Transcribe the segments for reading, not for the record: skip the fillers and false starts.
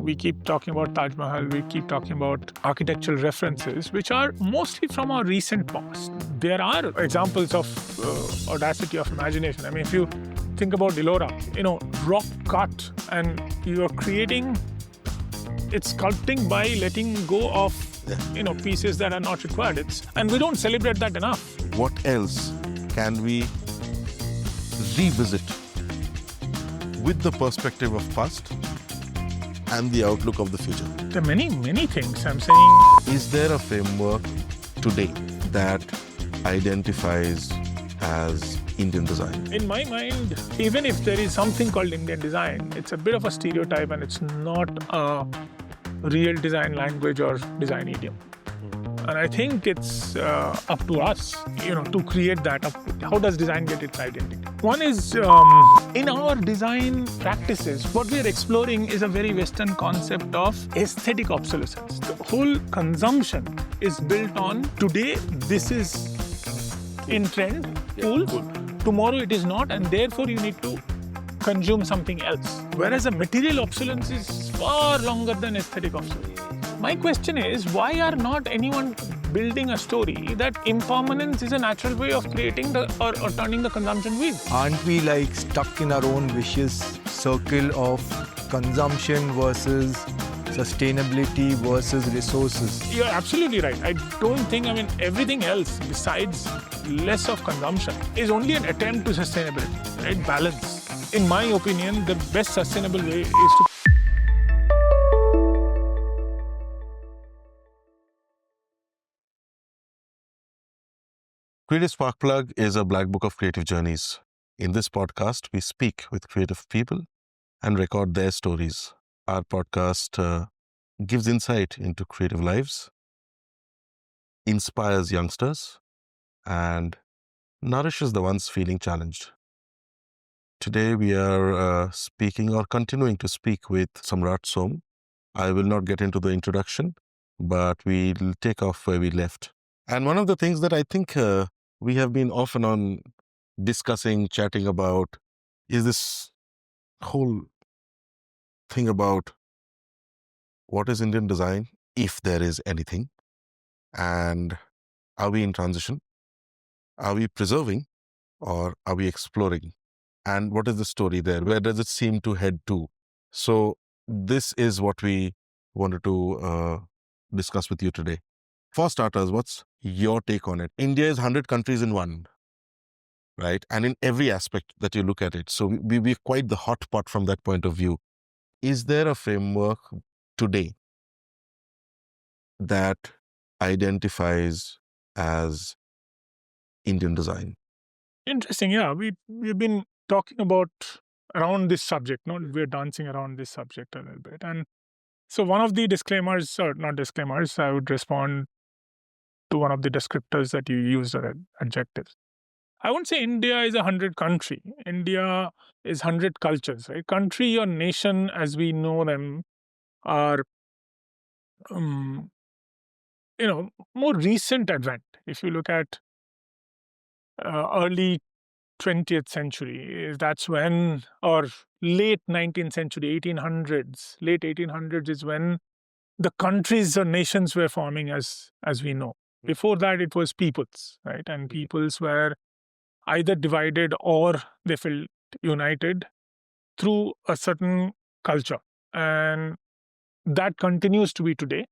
we keep talking about Taj Mahal, we keep talking about architectural references, which are mostly from our recent past. There are examples of audacity of imagination. I mean, if you think about Ellora, rock cut, and you are creating, it's sculpting by letting go of, pieces that are not required. And we don't celebrate that enough. What else can we revisit with the perspective of past and the outlook of the future? There are many, many things I'm saying. Is there a framework today that identifies as Indian design? In my mind, even if there is something called Indian design, it's a bit of a stereotype and it's not a real design language or design idiom. And I think it's up to us, to create that. How does design get its identity? One is, in our design practices, what we are exploring is a very Western concept of aesthetic obsolescence. The whole consumption is built on, today this is in trend, cool. Tomorrow it is not, and therefore you need to consume something else. Whereas a material obsolescence is far longer than aesthetic obsolescence. My question is, why are not anyone building a story that impermanence is a natural way of creating or turning the consumption wheel? Aren't we stuck in our own vicious circle of consumption versus sustainability versus resources? You're absolutely right. I don't think, everything else besides less of consumption is only an attempt to sustainability, right? Balance. In my opinion, the best sustainable way is to Creative Sparkplug is a black book of creative journeys. In this podcast, we speak with creative people and record their stories. Our podcast gives insight into creative lives, inspires youngsters, and nourishes the ones feeling challenged. Today, we are speaking or continuing to speak with Samrat Som. I will not get into the introduction, but we'll take off where we left. And one of the things that I think we have been off and on discussing, chatting about, is this whole thing about what is Indian design, if there is anything, and are we in transition? Are we preserving or are we exploring? And what is the story there? Where does it seem to head to? So this is what we wanted to discuss with you today. For starters, what's your take on it? India is 100 countries in one, right? And in every aspect that you look at it. So we're quite the hot pot from that point of view. Is there a framework today that identifies as Indian design? Interesting, yeah. We've been talking about around this subject, we're dancing around this subject a little bit. And so one of the disclaimers, or not disclaimers, I would respond to one of the descriptors that you used, or adjectives. I won't say India is 100 country. India is 100 cultures, right? Country or nation, as we know them, are, more recent advent. If you look at early 20th century, that's when, or late 19th century, 1800s, late 1800s is when the countries or nations were forming as we know. Before that, it was peoples, right? And peoples were either divided or they felt united through a certain culture. And that continues to be today.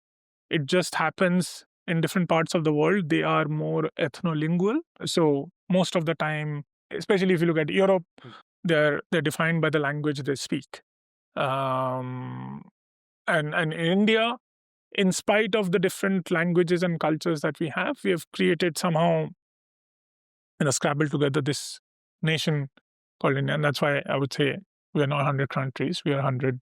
It just happens in different parts of the world. They are more ethnolingual. So most of the time, especially if you look at Europe, they're defined by the language they speak. And in India, in spite of the different languages and cultures that we have created somehow, scrabbled together this nation called India. And that's why I would say we are not 100 countries. We are 100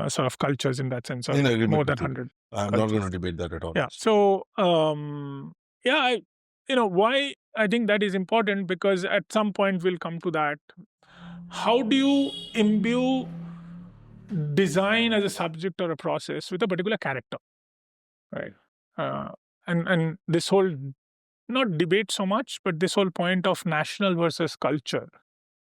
sort of cultures in that sense, or more than 100. I'm not going to debate that at all. Yeah. So, why I think that is important, because at some point we'll come to that. How do you imbue design as a subject or a process with a particular character, right? And this whole, not debate so much, but this whole point of national versus culture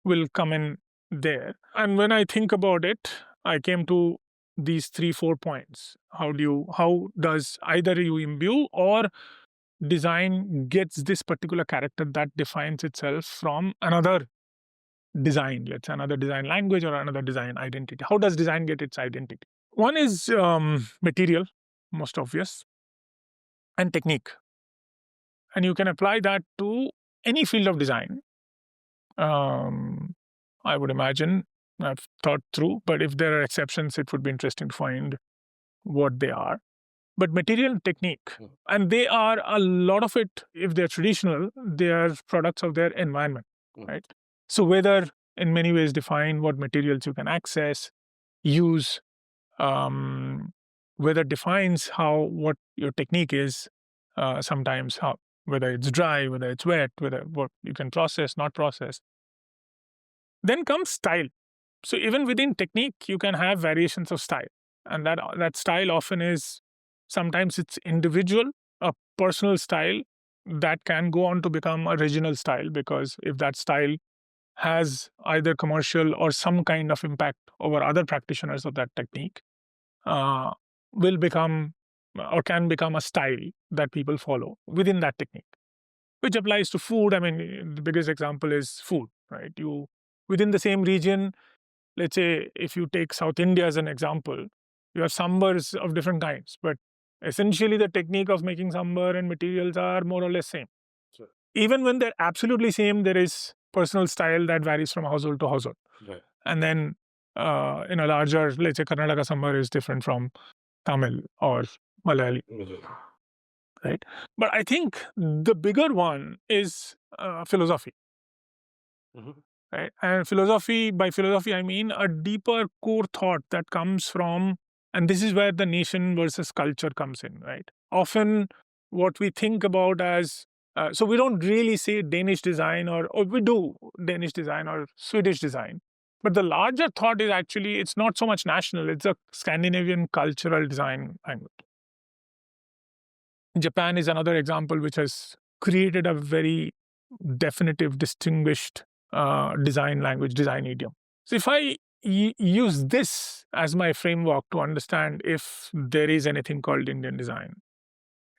will come in there. And when I think about it, I came to these 3-4 points. How does either you imbue or design gets this particular character that defines itself from another design, let's say another design language or another design identity? How does design get its identity? One is material, most obvious, and technique. And you can apply that to any field of design. I would imagine, I've thought through, but if there are exceptions, it would be interesting to find what they are. But material and technique, and they are a lot of it, if they're traditional, they are products of their environment, right? So whether in many ways define what materials you can access, use, whether defines what your technique is, sometimes whether it's dry, whether it's wet, whether what you can process, not process. Then comes style. So even within technique, you can have variations of style. And that style often is, sometimes it's individual, a personal style that can go on to become a regional style, because if that style has either commercial or some kind of impact over other practitioners of that technique, will become or can become a style that people follow within that technique, which applies to food. I mean, the biggest example is food, right? Within the same region, let's say if you take South India as an example, you have sambars of different kinds, but essentially the technique of making sambar and materials are more or less same. Sure. Even when they're absolutely same, there is personal style that varies from household to household. Right. And then in a larger, let's say Karnataka sambar is different from Tamil or Malayali. Right? But I think the bigger one is philosophy. Right? And by philosophy, I mean a deeper core thought that comes from, and this is where the nation versus culture comes in, right? Often what we think about as, so we don't really say Danish design or we do Danish design or Swedish design. But the larger thought is actually, it's not so much national, it's a Scandinavian cultural design language. Japan is another example which has created a very definitive, distinguished design language, design idiom. So if I use this as my framework to understand if there is anything called Indian design,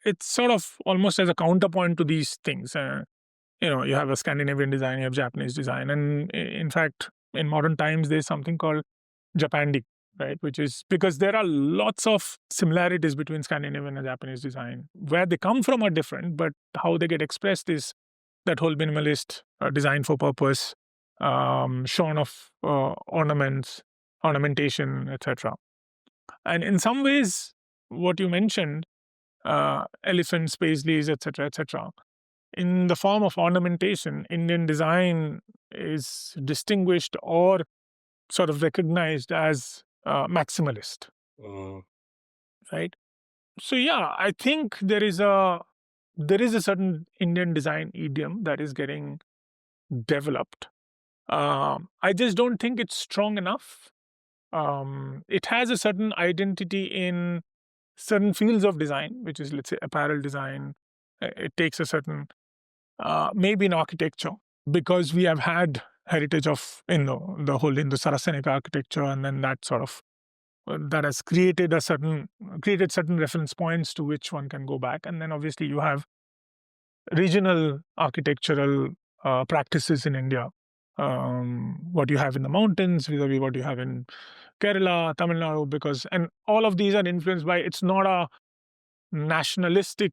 it's sort of almost as a counterpoint to these things. You have a Scandinavian design, you have Japanese design, and in fact, in modern times, there's something called Japandi, right? Which is because there are lots of similarities between Scandinavian and Japanese design. Where they come from are different, but how they get expressed is that whole minimalist design for purpose, shorn of ornaments, ornamentation, etc. And in some ways, what you mentioned, elephants, paisleys, etc., in the form of ornamentation, Indian design is distinguished or sort of recognized as maximalist, right? So yeah, I think there is a certain Indian design idiom that is getting developed. I just don't think it's strong enough. It has a certain identity in certain fields of design, which is, let's say, apparel design. It takes a certain, maybe in architecture, because we have had heritage of the whole Indo-Saracenic architecture, and then that sort of that has created certain reference points to which one can go back. And then obviously you have regional architectural practices in India, what you have in the mountains vis-a-vis what you have in Kerala, Tamil Nadu, and all of these are influenced by, it's not a nationalistic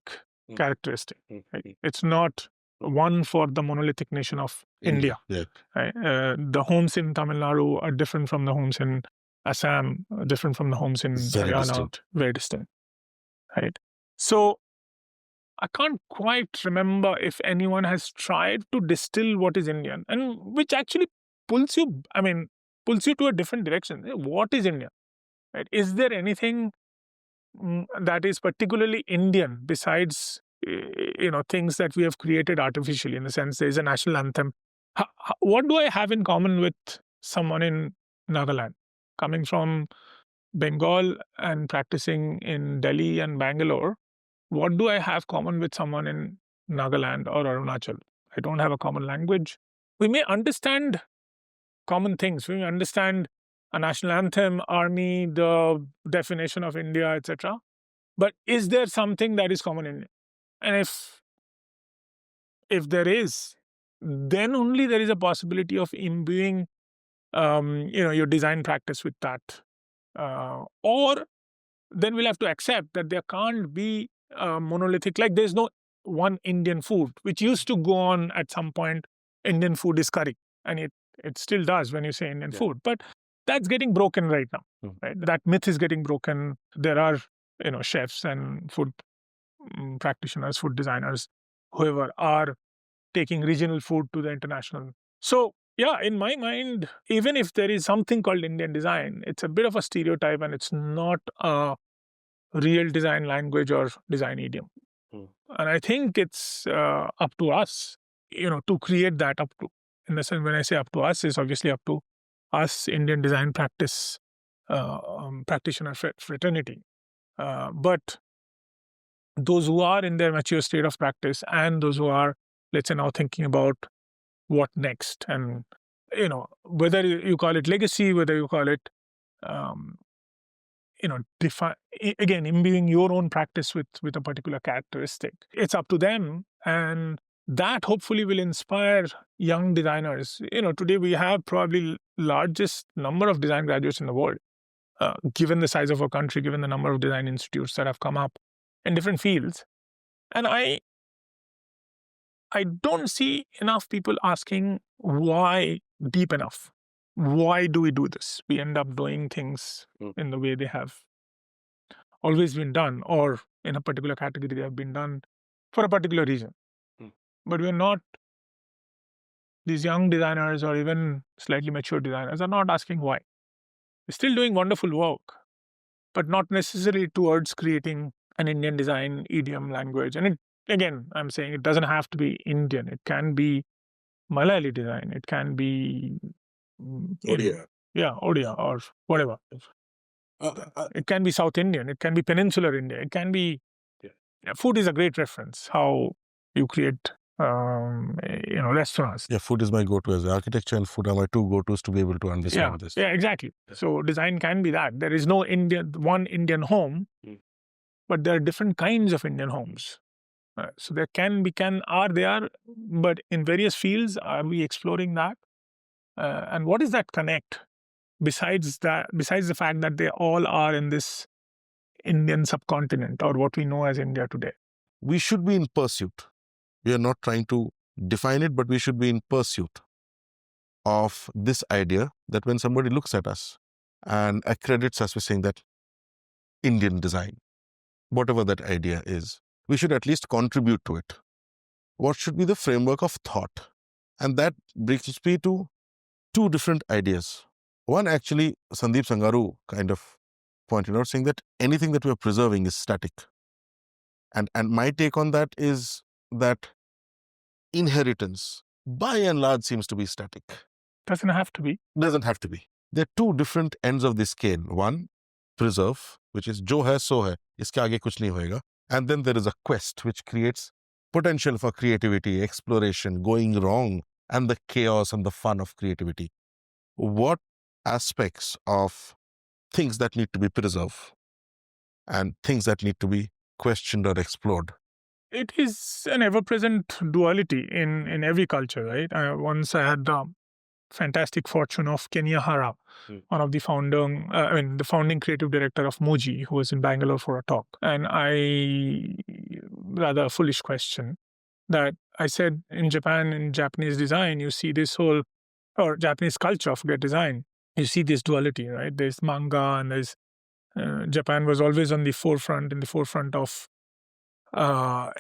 characteristic. Right? It's not one for the monolithic nation of India. Yeah. Right? The homes in Tamil Nadu are different from the homes in Assam, different from the homes in Haryana, very distant. Right? So I can't quite remember if anyone has tried to distill what is Indian, and which actually pulls you to a different direction. What is Indian? Right? Is there anything that is particularly Indian besides things that we have created artificially, in the sense there is a national anthem? What do I have in common with someone in Nagaland, coming from Bengal and practicing in Delhi and Bangalore? What do I have common with someone in Nagaland or Arunachal? I don't have a common language. We may understand common things. We may understand a national anthem, army, the definition of India, etc. But is there something that is common in India? And if there is, then only there is a possibility of imbuing your design practice with that. Or then we'll have to accept that there can't be monolithic, like there's no one Indian food, which used to go on at some point. Indian food is curry, and it still does when you say Indian food. But that's getting broken right now. Right? That myth is getting broken. There are chefs and food practitioners, food designers, whoever are taking regional food to the international. So yeah, in my mind, even if there is something called Indian design, it's a bit of a stereotype and it's not a real design language or design idiom. And I think it's up to us, to create that up to. In the sense, when I say up to us, it's obviously up to us, Indian design practice practitioner fraternity. But those who are in their mature state of practice and those who are, let's say, now thinking about what next, and whether you call it legacy, whether you call it define, again, imbuing your own practice with a particular characteristic, it's up to them. And that hopefully will inspire young designers. Today we have probably largest number of design graduates in the world, given the size of our country, given the number of design institutes that have come up in different fields. And I don't see enough people asking why deep enough. Why do we do this? We end up doing things in the way they have always been done, or in a particular category they have been done for a particular reason. But we're not, these young designers or even slightly mature designers are not asking why. They're still doing wonderful work, but not necessarily towards creating an Indian design idiom language. And again, I'm saying it doesn't have to be Indian. It can be Malayali design. It can be Odia. Odia or whatever. It can be South Indian. It can be Peninsular India. It can be. Food is a great reference. How you create, restaurants. Yeah, food is my go-to as architecture, and food are my two go-tos to be able to understand this. Yeah, exactly. So design can be that. There is no one Indian home, but there are different kinds of Indian homes. So there are, but in various fields, are we exploring that? And what is that connect? Besides the fact that they all are in this Indian subcontinent, or what we know as India today. We should be in pursuit. We are not trying to define it, but we should be in pursuit of this idea that when somebody looks at us and accredits us with saying that Indian design, whatever that idea is, we should at least contribute to it. What should be the framework of thought? And that brings me to two different ideas. One, actually, Sandeep Sangaru kind of pointed out, saying that anything that we are preserving is static. And my take on that is that inheritance, by and large, seems to be static. Doesn't have to be. Doesn't have to be. There are two different ends of the scale. One, preserve, which is jo hai so hai, iske aage kuch nahi hoega. And then there is a quest, which creates potential for creativity, exploration, going wrong, and the chaos and the fun of creativity. What aspects of things that need to be preserved and things that need to be questioned or explored? It is an ever-present duality in every culture, right? Once I had the fantastic fortune of Kenya Hara, one of the the founding creative director of Moji, who was in Bangalore for a talk. And rather a foolish question, that I said, in Japan, in Japanese design, you see this whole, or Japanese culture, forget design, you see this duality, right? There's manga and there's, Japan was always in the forefront of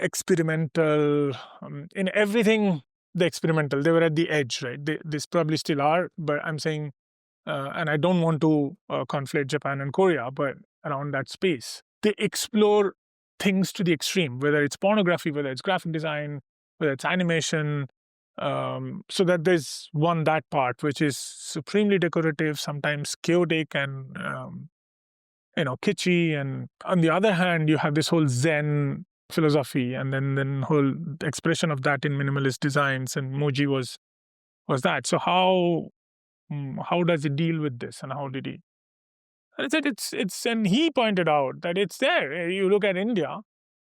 experimental, in everything, the experimental. They were at the edge, right? They probably still are, but I'm saying, and I don't want to conflate Japan and Korea, but around that space, they explore things to the extreme, whether it's pornography, whether it's graphic design, whether it's animation, so that there's that part, which is supremely decorative, sometimes chaotic and, kitschy. And on the other hand, you have this whole Zen philosophy, and then whole expression of that in minimalist designs, and Moji was that. So how How does he deal with this, and how did he? And I said it's, and he pointed out that it's there. You look at India,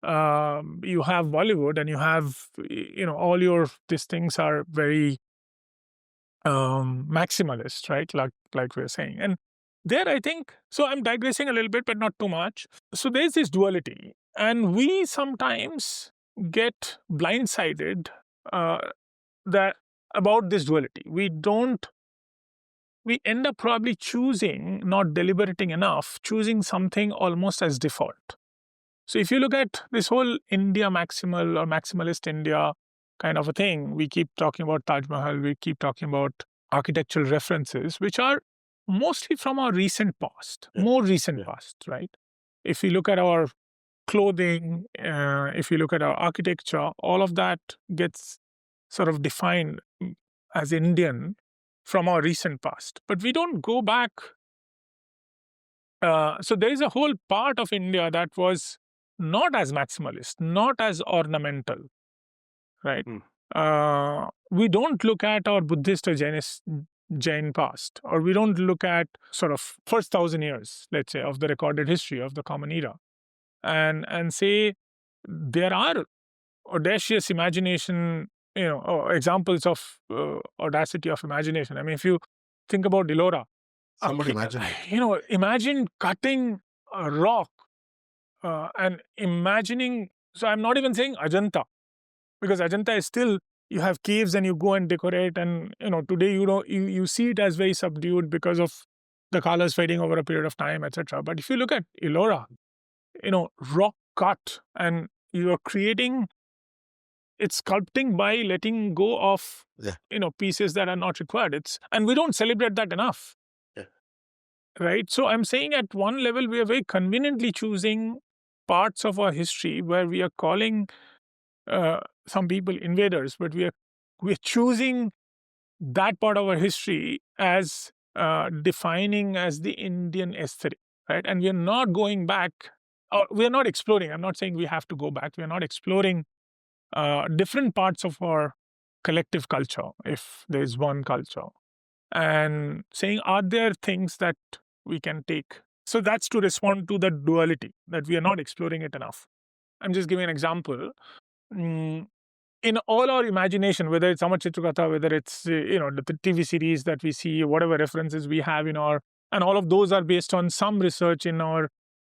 you have Bollywood, and you have all your these things are very maximalist, right? Like we're saying, and there I think so. I'm digressing a little bit, but not too much. So there's this duality, and we sometimes get blindsided that about this duality. We end up probably choosing, not deliberating enough, choosing something almost as default. So if you look at this whole India maximal or maximalist India kind of a thing, we keep talking about Taj Mahal, we keep talking about architectural references, which are mostly from our recent past, more recent past, right? If you look at our clothing, if you look at our architecture, all of that gets sort of defined as Indian from our recent past. But we don't go back. So there is a whole part of India that was not as maximalist, not as ornamental, right? We don't look at our Buddhist or Jain past, or we don't look at sort of first 1,000 years, let's say, of the recorded history of the Common Era, and say there are audacious imagination, or examples of audacity of imagination. I mean, if you think about Ellora, Somebody imagine it. Imagine cutting a rock and imagining. So I'm not even saying Ajanta, because Ajanta is still, you have caves and you go and decorate, and today you see it as very subdued because of the colors fading over a period of time, etc. But if you look at Ellora, rock cut, and you are creating, it's sculpting by letting go of pieces that are not required. And we don't celebrate that enough. Right? So I'm saying at one level, we are very conveniently choosing parts of our history where we are calling some people invaders, but we're choosing that part of our history as defining as the Indian aesthetic, right? And we're not going back, or we're not exploring. I'm not saying we have to go back. We're not exploring different parts of our collective culture, if there's one culture, and saying, are there things that we can take? So that's to respond to the duality, that we are not exploring it enough. I'm just giving an example. In all our imagination, whether it's Amar Chitragatha, whether it's the TV series that we see, whatever references we have in our, and all of those are based on some research in our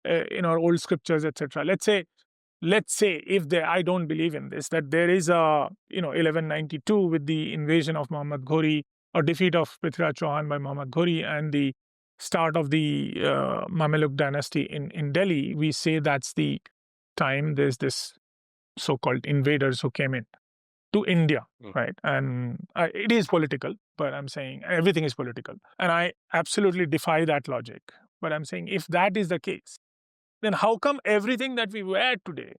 old scriptures, etc. Let's say if there, I don't believe in this, that there is a 1192 with the invasion of Muhammad Ghori, or defeat of Prithviraj Chauhan by Muhammad Ghori, and the start of the Mameluke dynasty in Delhi. We say that's the time there's this so-called invaders who came in to India, right? And it is political, but I'm saying everything is political. And I absolutely defy that logic. But I'm saying if that is the case, then how come everything that we wear today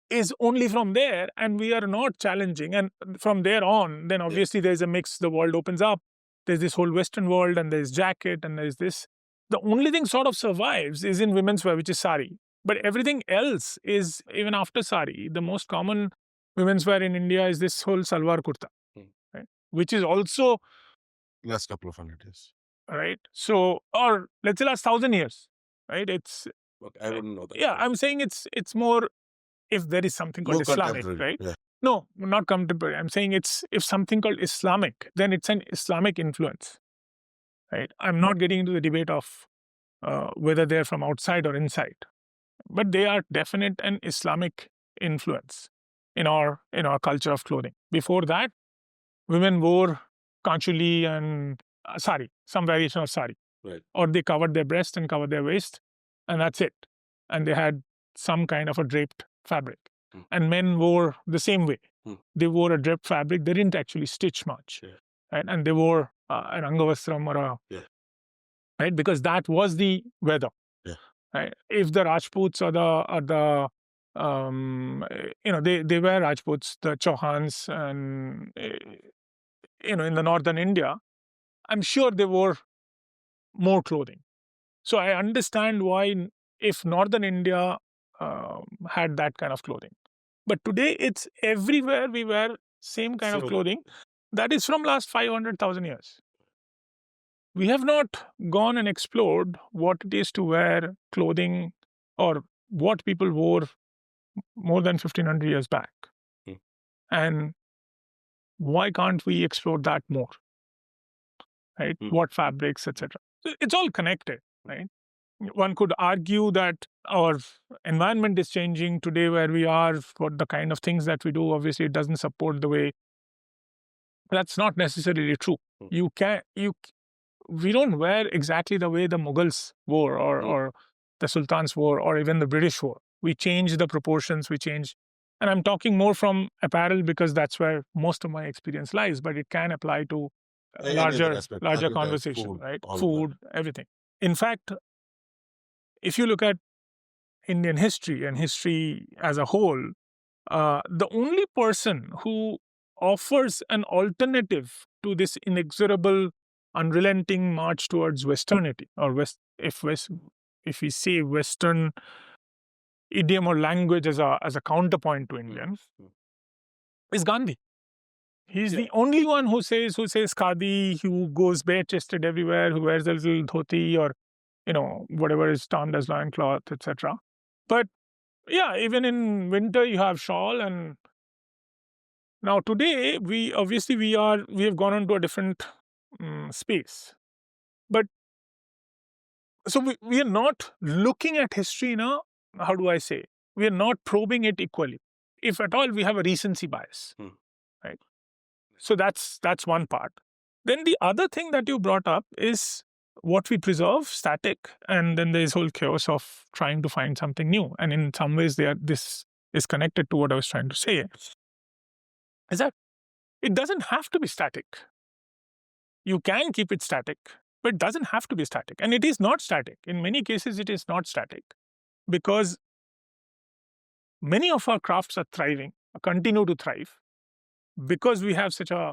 is only from there, and we are not challenging? And from there on, then obviously there's a mix, the world opens up, there's this whole Western world, and there's jacket, and there's this. The only thing sort of survives is in women's wear, which is sari. But everything else is, even after sari, the most common women's wear in India is this whole salwar kurta, right? Which is also Last couple of 100 years. Right. So, or let's say last 1,000 years, right? It's, Okay, I wouldn't know that. yeah, I'm saying it's more, if there is something called More Islamic, contemporary, right? No, not contemporary. I'm saying if something called Islamic, then it's an Islamic influence, right? I'm not getting into the debate of whether they're from outside or inside, but they are definite an Islamic influence in our culture of clothing. Before that, women wore kanchuli and sari, some variation of sari, Right. or they covered their breast and covered their waist, and that's it. And they had some kind of a draped fabric. And men wore the same way. They wore a draped fabric. They didn't actually stitch much, right? And they wore an angavastram or a, right, because that was the weather. Right? If the Rajputs or the they were Rajputs, the Chauhans, and in the northern India, I'm sure they wore more clothing. So I understand why, if northern India had that kind of clothing. But today it's everywhere we wear same kind of clothing. that is from last 500,000 years. We have not gone and explored what it is to wear clothing or what people wore more than 1500 years back. Hmm. And why can't we explore that more? Right? What fabrics, etc. It's all connected, right? One could argue that our environment is changing today where we are, for the kind of things that we do. Obviously, it doesn't support the way. That's not necessarily true. We don't wear exactly the way the Mughals wore or the Sultans wore or even the British wore. We change the proportions, we change. And I'm talking more from apparel because that's where most of my experience lies, but it can apply to larger conversation, food, right? all of Food, everything. In fact, if you look at Indian history and history as a whole, the only person who offers an alternative to this inexorable, unrelenting march towards Westernity, or if we say Western idiom or language as a counterpoint to Indian, is Gandhi. He's the only one who says khadi, who goes bare-chested everywhere, who wears a little dhoti or whatever is termed as loincloth, etc. But yeah, even in winter you have shawl. And now today we have gone on to a different space. But so we are not looking at history in a, how do I say, we are not probing it equally. If at all, we have a recency bias, right? So that's one part. Then the other thing that you brought up is what we preserve, static, and then there's whole chaos of trying to find something new. And in some ways, this is connected to what I was trying to say, is that it doesn't have to be static. You can keep it static, but it doesn't have to be static. And it is not static. In many cases, it is not static because many of our crafts are thriving, continue to thrive, because we have such a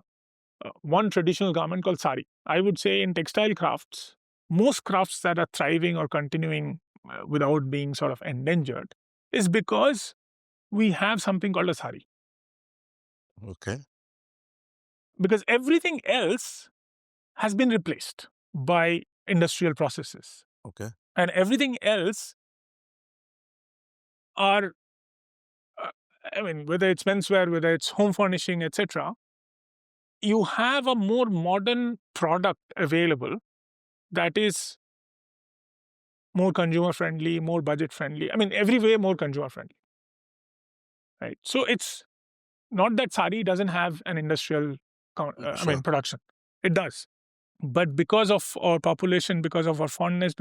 one traditional garment called sari. I would say in textile crafts, most crafts that are thriving or continuing without being sort of endangered is because we have something called a sari. Okay. Because everything else has been replaced by industrial processes. Okay. And everything else are, whether it's menswear, whether it's home furnishing, etc., you have a more modern product available that is more consumer friendly, more budget friendly. Every way more consumer friendly. Right. So it's not that sari doesn't have an industrial production. It does. But because of our population, because of our fondness,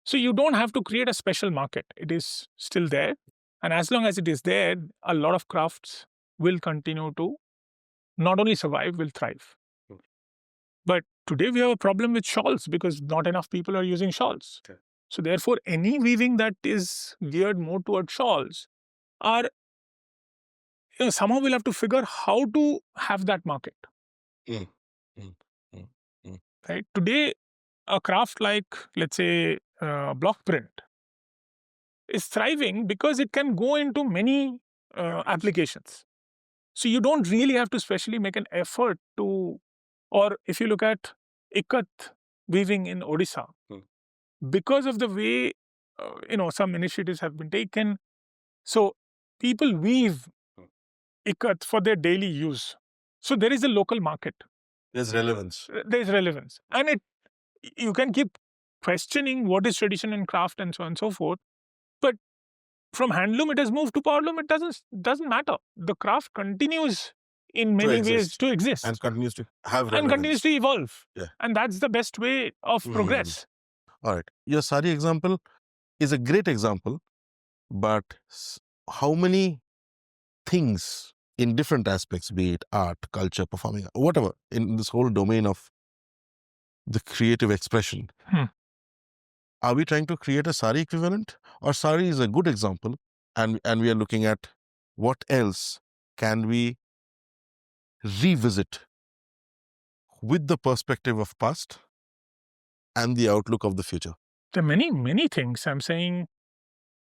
so you don't have to create a special market. It is still there. And as long as it is there, a lot of crafts will continue to not only survive, will thrive. But today we have a problem with shawls because not enough people are using shawls. Okay. So therefore, any weaving that is geared more towards shawls are, somehow we'll have to figure how to have that market. Right? Today, a craft like, let's say, block print is thriving because it can go into many applications. So you don't really have to specially make an effort to, or if you look at ikat weaving in Odisha, because of the way, some initiatives have been taken, so people weave ikat for their daily use. So there is a local market. There's relevance. And you can keep questioning what is tradition and craft and so on and so forth. But from handloom, it has moved to powerloom. It doesn't matter. The craft continues in many ways to exist. And continues to have relevance. And continues to evolve. Yeah. And that's the best way of progress. All right. Your sari example is a great example, but how many things in different aspects, be it art, culture, performing, whatever, in this whole domain of the creative expression, are we trying to create a sari equivalent? Or sari is a good example, and we are looking at what else can we revisit with the perspective of past and the outlook of the future? There are many, many things. I'm saying,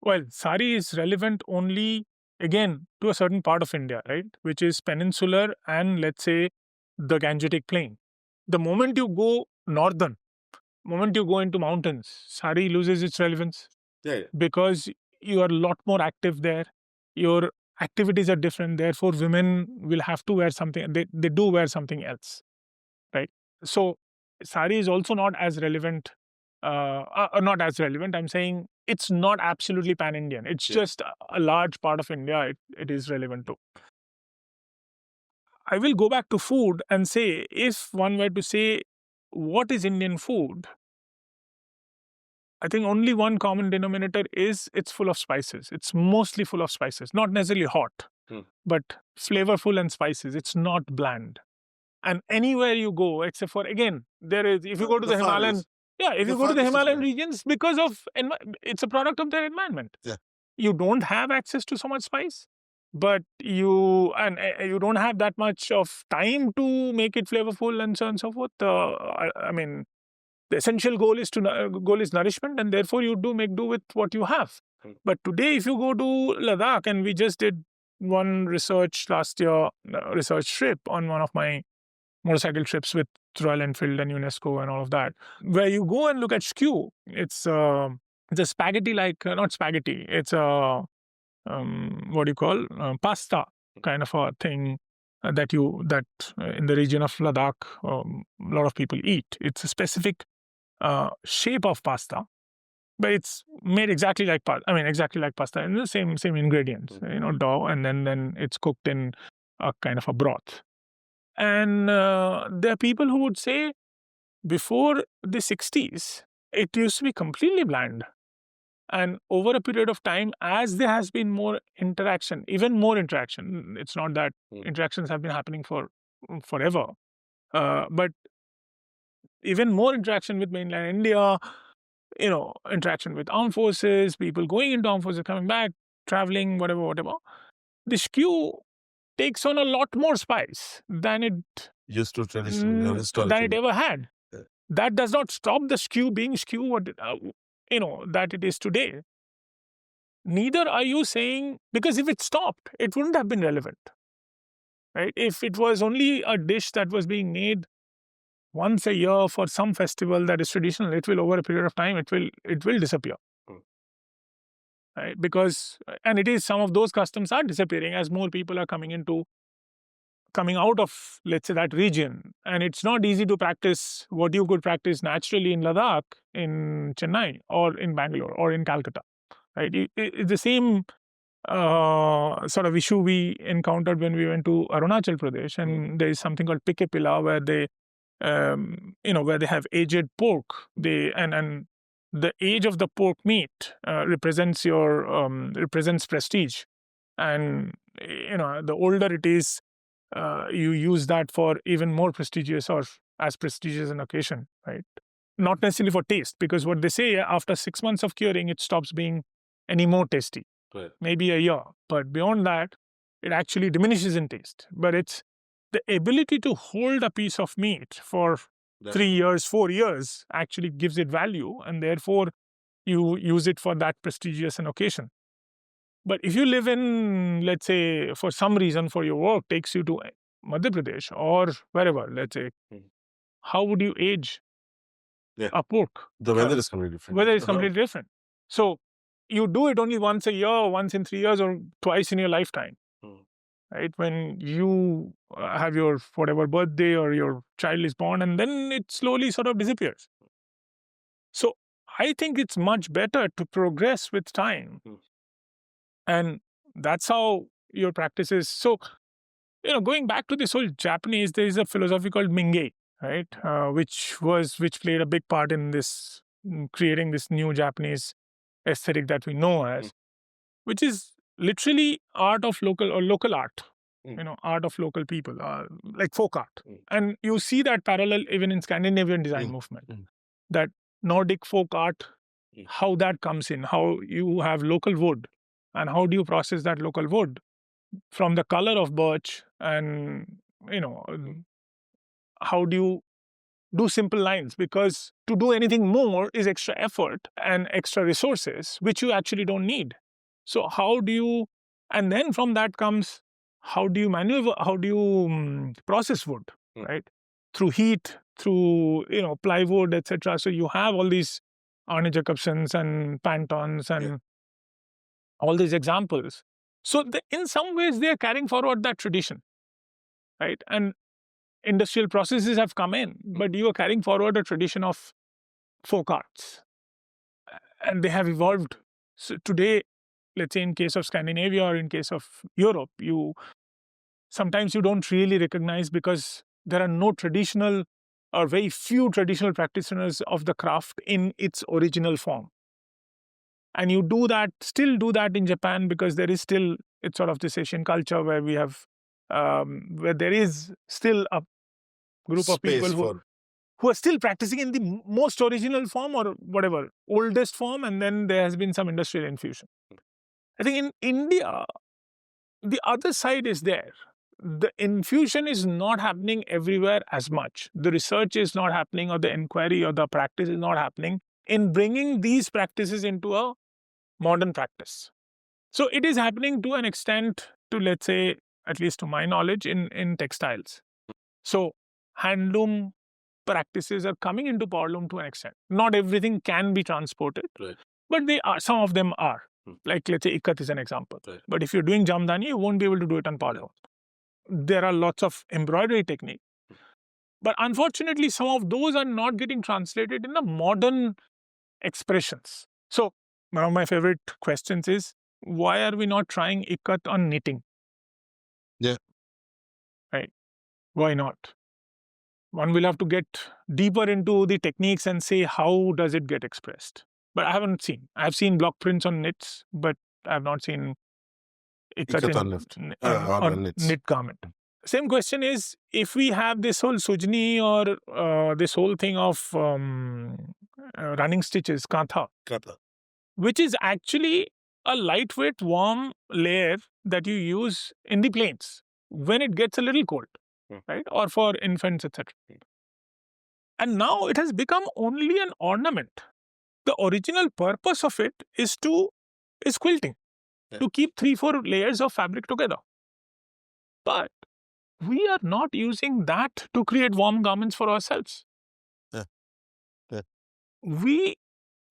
well, sari is relevant only, again, to a certain part of India, right? Which is peninsular and, let's say, the Gangetic Plain. The moment you go northern, moment you go into mountains, sari loses its relevance. Because you are a lot more active there. Your activities are different. Therefore, women will have to wear something. They do wear something else, right? So, sari is also not as relevant. Not as relevant. I'm saying it's not absolutely pan-Indian. It's just a large part of India. It is relevant to. I will go back to food and say, if one were to say, what is Indian food? I think only one common denominator is it's full of spices. It's mostly full of spices, not necessarily hot, but flavorful and spices. It's not bland. And anywhere you go, except for, again, there is, if you go to the Himalayan, if you go to the Himalayan regions, because of, it's a product of their environment. You don't have access to so much spice, but you don't have that much of time to make it flavorful and so on and so forth. I mean, the essential goal is nourishment, and therefore you do make do with what you have. But today, if you go to Ladakh, and we just did one research last year, research trip on one of my motorcycle trips with Royal Enfield and UNESCO and all of that, where you go and look at skew. It's a spaghetti not spaghetti. It's a what do you call pasta kind of a thing that in the region of Ladakh a lot of people eat. It's a specific shape of pasta, but it's made exactly like pasta. I mean, exactly like pasta, and the same ingredients. Dough, and then it's cooked in a kind of a broth. And there are people who would say, before the 60s, it used to be completely bland. And over a period of time, as there has been more interaction, even more interaction, it's not that interactions have been happening for forever, but even more interaction with mainland India, interaction with armed forces, people going into armed forces, coming back, traveling, whatever. The skew takes on a lot more spice than it used to traditionally, than it ever had. That does not stop the skew being skew, that it is today. Neither are you saying, because if it stopped, it wouldn't have been relevant, right? If it was only a dish that was being made once a year for some festival that is traditional, it will, over a period of time, it will disappear. Right? Because, and it is, some of those customs are disappearing as more people are coming out of, let's say, that region. And it's not easy to practice what you could practice naturally in Ladakh, in Chennai, or in Bangalore, or in Calcutta. Right? It's the same sort of issue we encountered when we went to Arunachal Pradesh, and there is something called Pikke Pila, where they, where they have aged pork. And the age of the pork meat represents prestige, and the older it is, you use that for even more prestigious or as prestigious an occasion, right? Not necessarily for taste, because what they say, after 6 months of curing, it stops being any more tasty. Right. Maybe a year, but beyond that, it actually diminishes in taste. But it's the ability to hold a piece of meat for 3 years, 4 years actually gives it value, and therefore you use it for that prestigious an occasion. But if you live in, let's say, for some reason, for your work, takes you to Madhya Pradesh or wherever, let's say, how would you age a pork? The weather is completely different. Weather is completely different. So you do it only once a year, once in 3 years, or twice in your lifetime. Right? When you have your whatever birthday or your child is born, and then it slowly sort of disappears. So I think it's much better to progress with time. And that's how your practice is. So, going back to this whole Japanese, there is a philosophy called Mingei, right? Which played a big part in this, creating this new Japanese aesthetic that we know as, which is literally art of local art, art of local people, like folk art. And you see that parallel even in Scandinavian design movement, that Nordic folk art, how that comes in, how you have local wood, and how do you process that local wood from the color of birch, and, how do you do simple lines, because to do anything more is extra effort and extra resources, which you actually don't need. So how do you, and then from that comes, how do you process wood? right? Through heat, through plywood, etc. So you have all these Arne Jacobsons and Pantons and all these examples. So in some ways they are carrying forward that tradition, right? And industrial processes have come in, but you are carrying forward a tradition of folk arts, and they have evolved. So today, let's say in case of Scandinavia or in case of Europe, sometimes you don't really recognize because there are no traditional or very few traditional practitioners of the craft in its original form. And you still do that in Japan because there is still, it's sort of this Asian culture where we have, where there is still a group of people who are still practicing in the most original form or whatever, oldest form, and then there has been some industrial infusion. I think in India, the other side is there. The infusion is not happening everywhere as much. The research is not happening, or the inquiry or the practice is not happening in bringing these practices into a modern practice. So it is happening to an extent, to let's say, at least to my knowledge, in textiles. So handloom practices are coming into powerloom to an extent. Not everything can be transported, Right. but they are. Some of them are. Like, let's say, ikat is an example. Right. But if you're doing jamdani, you won't be able to do it on powerloom. There are lots of embroidery technique. But unfortunately, some of those are not getting translated in the modern expressions. So one of my favorite questions is, why are we not trying ikat on knitting? Yeah. Right. Why not? One will have to get deeper into the techniques and say, how does it get expressed? But I haven't seen. I've seen block prints on knits, but I have not seen ikat on knit garment. Same question is, if we have this whole sujni or this whole thing of running stitches, kantha, which is actually a lightweight, warm layer that you use in the plains when it gets a little cold, right? Or for infants, etc. And now it has become only an ornament. The original purpose of it is quilting, to keep 3-4 layers of fabric together. But we are not using that to create warm garments for ourselves. We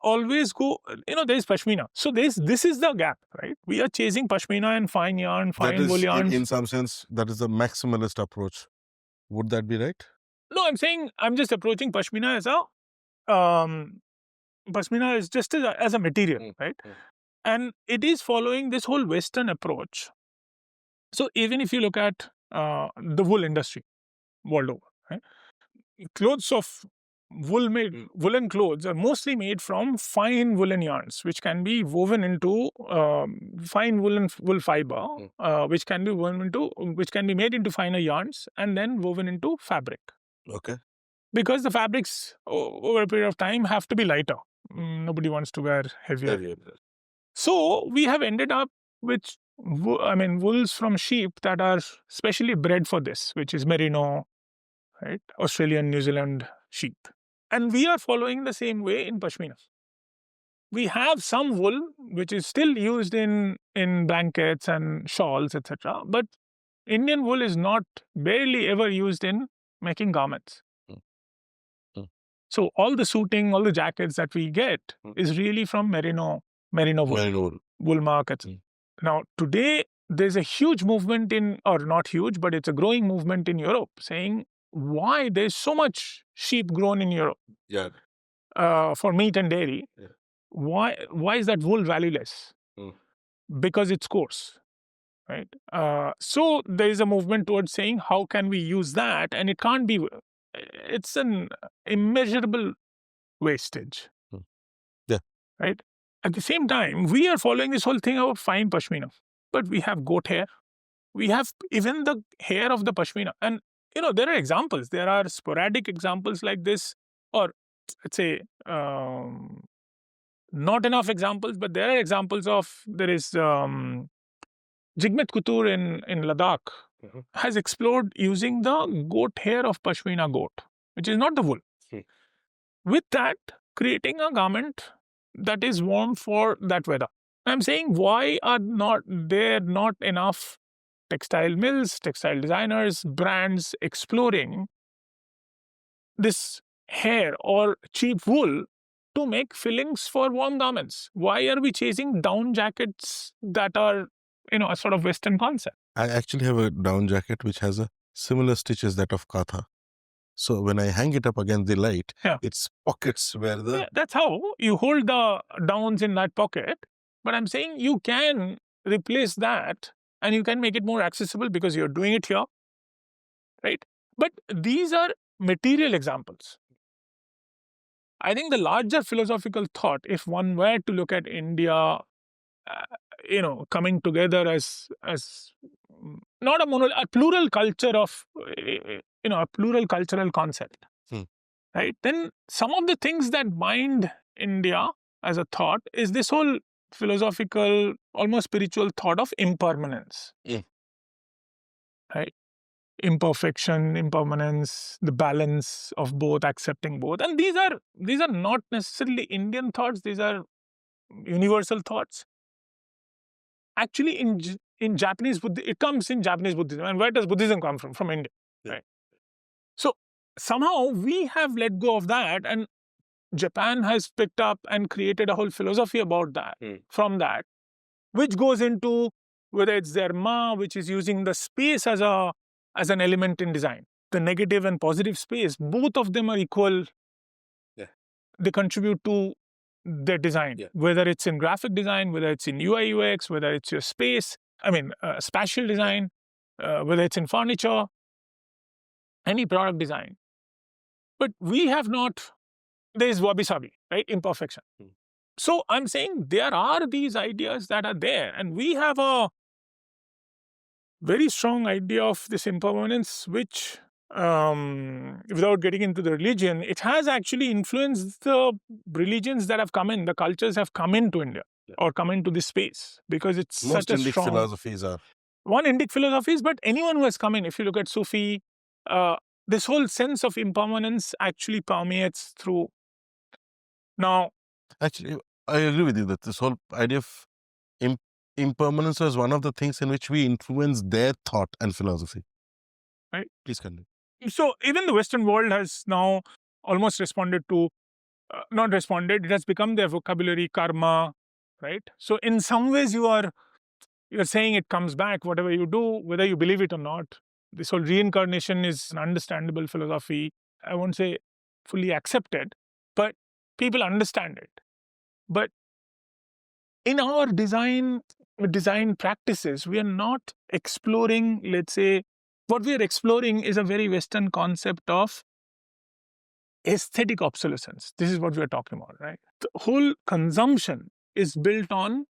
always go, there's pashmina. So this is the gap, right? We are chasing pashmina and fine yarn, fine wool yarn. In some sense, that is a maximalist approach. Would that be right? No, I'm just approaching pashmina as pashmina is just as a material, right? And it is following this whole Western approach. So even if you look at the wool industry world over, right? Clothes of woolen clothes are mostly made from fine woolen yarns, which can be woven into fine wool fiber, which can be made into finer yarns and then woven into fabric. Okay. Because the fabrics over a period of time have to be lighter. Nobody wants to wear heavier. So we have ended up with wools from sheep that are specially bred for this, which is merino, right? Australian, New Zealand sheep. And we are following the same way in pashmina. We have some wool which is still used in blankets and shawls, etc. But Indian wool is barely ever used in making garments. So all the suiting, all the jackets that we get is really from merino wool, wool mark, etc. Now, today, there's a huge movement or not huge, but it's a growing movement in Europe saying, why there's so much sheep grown in Europe for meat and dairy. Why is that wool valueless? Because it's coarse, right? So there is a movement towards saying, how can we use that? And it can't be, it's an immeasurable wastage, right? At the same time, we are following this whole thing about fine pashmina, but we have goat hair. We have even the hair of the pashmina. And, there are examples. There are sporadic examples like this, or let's say, not enough examples, but there are examples there is Jigmet Couture in Ladakh has explored using the goat hair of pashmina goat, which is not the wool. With that, creating a garment that is warm for that weather. I'm saying, why are there not enough textile mills, textile designers, brands exploring this hair or cheap wool to make fillings for warm garments? Why are we chasing down jackets that are, a sort of Western concept? I actually have a down jacket which has a similar stitch as that of Katha. So when I hang it up against the light, it's pockets where the... Yeah, that's how you hold the downs in that pocket. But I'm saying you can replace that and you can make it more accessible because you're doing it here, right? But these are material examples. I think the larger philosophical thought, if one were to look at India, coming together as not a plural culture of, a plural cultural concept, right? Then some of the things that bind India as a thought is this whole philosophical, almost spiritual thought of impermanence, right? Imperfection, impermanence, the balance of both, accepting both. And these are not necessarily Indian thoughts, these are universal thoughts. Actually, in Japanese Buddhism, it comes in Japanese Buddhism. And where does Buddhism come from? From India, right? So somehow we have let go of that, and Japan has picked up and created a whole philosophy about that, from that, which goes into whether it's their Ma, which is using the space as an element in design. The negative and positive space, both of them are equal. They contribute to their design, whether it's in graphic design, whether it's in UI UX, whether it's your space, spatial design, whether it's in furniture, any product design. But we have not, there is wabi-sabi, right? Imperfection. So I'm saying there are these ideas that are there, and we have a very strong idea of this impermanence, which, without getting into the religion, it has actually influenced the religions that have come in, the cultures have come into India or come into this space, because it's most such a Indic strong... philosophies are... One Indic philosophies, but anyone who has come in, if you look at Sufi, this whole sense of impermanence actually permeates through. Now, actually, I agree with you that this whole idea of impermanence is one of the things in which we influence their thought and philosophy. Right? Please continue. So even the Western world has now almost responded to, not responded, it has become their vocabulary, karma, right? So in some ways you're saying it comes back, whatever you do, whether you believe it or not. This whole reincarnation is an understandable philosophy. I won't say fully accepted, but people understand it. But in our design practices, we are not exploring, let's say, what we are exploring is a very Western concept of aesthetic obsolescence. This is what we are talking about, right? The whole consumption is built on,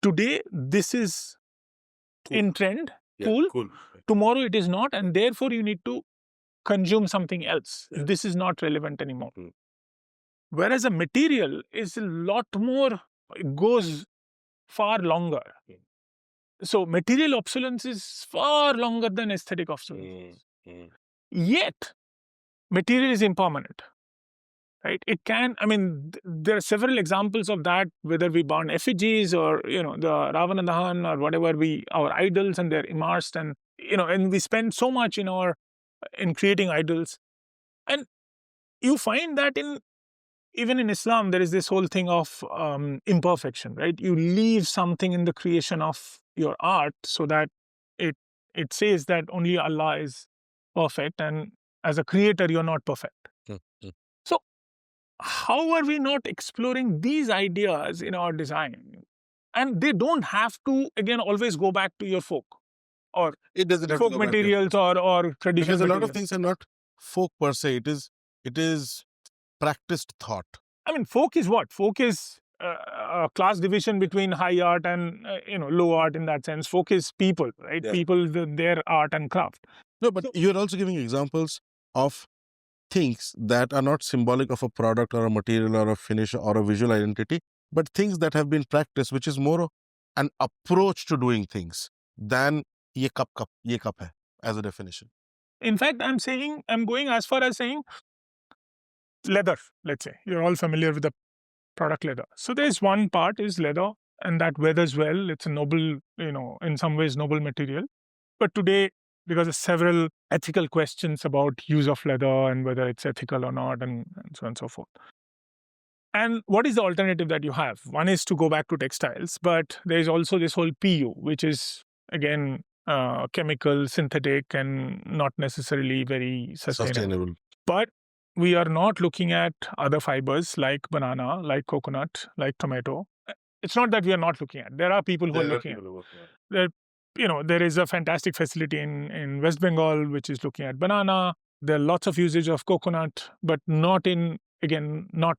today, this is in trend, cool. Tomorrow it is not, and therefore you need to consume something else. This is not relevant anymore. Whereas a material is a lot more, it goes far longer. So material obsolescence is far longer than aesthetic obsolescence. Yet, material is impermanent. Right? It can, there are several examples of that, whether we burn effigies or, the Ravana Dahan or whatever, our idols, and they're immersed, and, and we spend so much in creating idols. And you find that even in Islam, there is this whole thing of imperfection, right? You leave something in the creation of your art so that it says that only Allah is perfect, and as a creator, you're not perfect. So how are we not exploring these ideas in our design? And they don't have to, again, always go back to your folk or it doesn't have folk to go materials or traditional because a lot materials. of things are not folk per se. It is practiced thought. Folk is what? Folk is a class division between high art and low art in that sense. Folk is people, right? People, their art and craft. No, but you're also giving examples of things that are not symbolic of a product or a material or a finish or a visual identity, but things that have been practiced, which is more an approach to doing things than ye cup hai as a definition. In fact, I'm going as far as saying leather, let's say. You're all familiar with the product leather. So there's one part is leather, and that weathers well. It's a noble, in some ways, noble material. But today, because there's several ethical questions about use of leather and whether it's ethical or not, and so on and so forth. And what is the alternative that you have? One is to go back to textiles, but there is also this whole PU, which is again chemical, synthetic, and not necessarily very sustainable. But we are not looking at other fibers like banana, like coconut, like tomato. It's not that we are not looking at. There are people who are looking at. There is a fantastic facility in West Bengal which is looking at banana. There are lots of usage of coconut, but not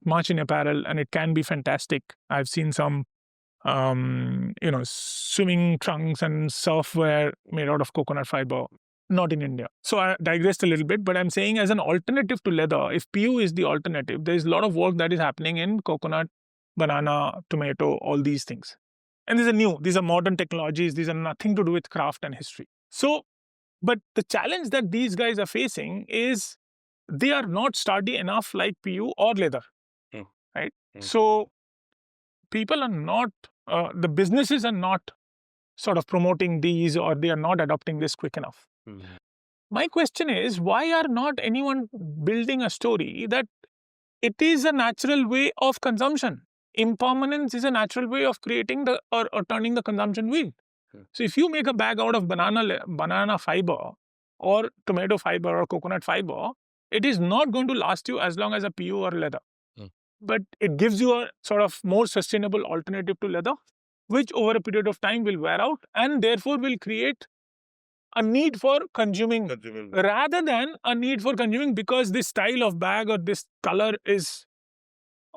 much in apparel, and it can be fantastic. I've seen some swimming trunks and surfwear made out of coconut fiber, not in India. So I digressed a little bit, but I'm saying as an alternative to leather, if PU is the alternative, there's a lot of work that is happening in coconut, banana, tomato, all these things. And these are modern technologies, these are nothing to do with craft and history. So, but the challenge that these guys are facing is they are not sturdy enough like PU or leather, right? So people are not, the businesses are not sort of promoting these, or they are not adopting this quick enough. My question is, why are not anyone building a story that it is a natural way of consumption? Impermanence is a natural way of creating or turning the consumption wheel. So if you make a bag out of banana fiber or tomato fiber or coconut fiber, it is not going to last you as long as a PU or leather. But it gives you a sort of more sustainable alternative to leather, which over a period of time will wear out and therefore will create a need for consuming rather than a need for consuming because this style of bag or this color is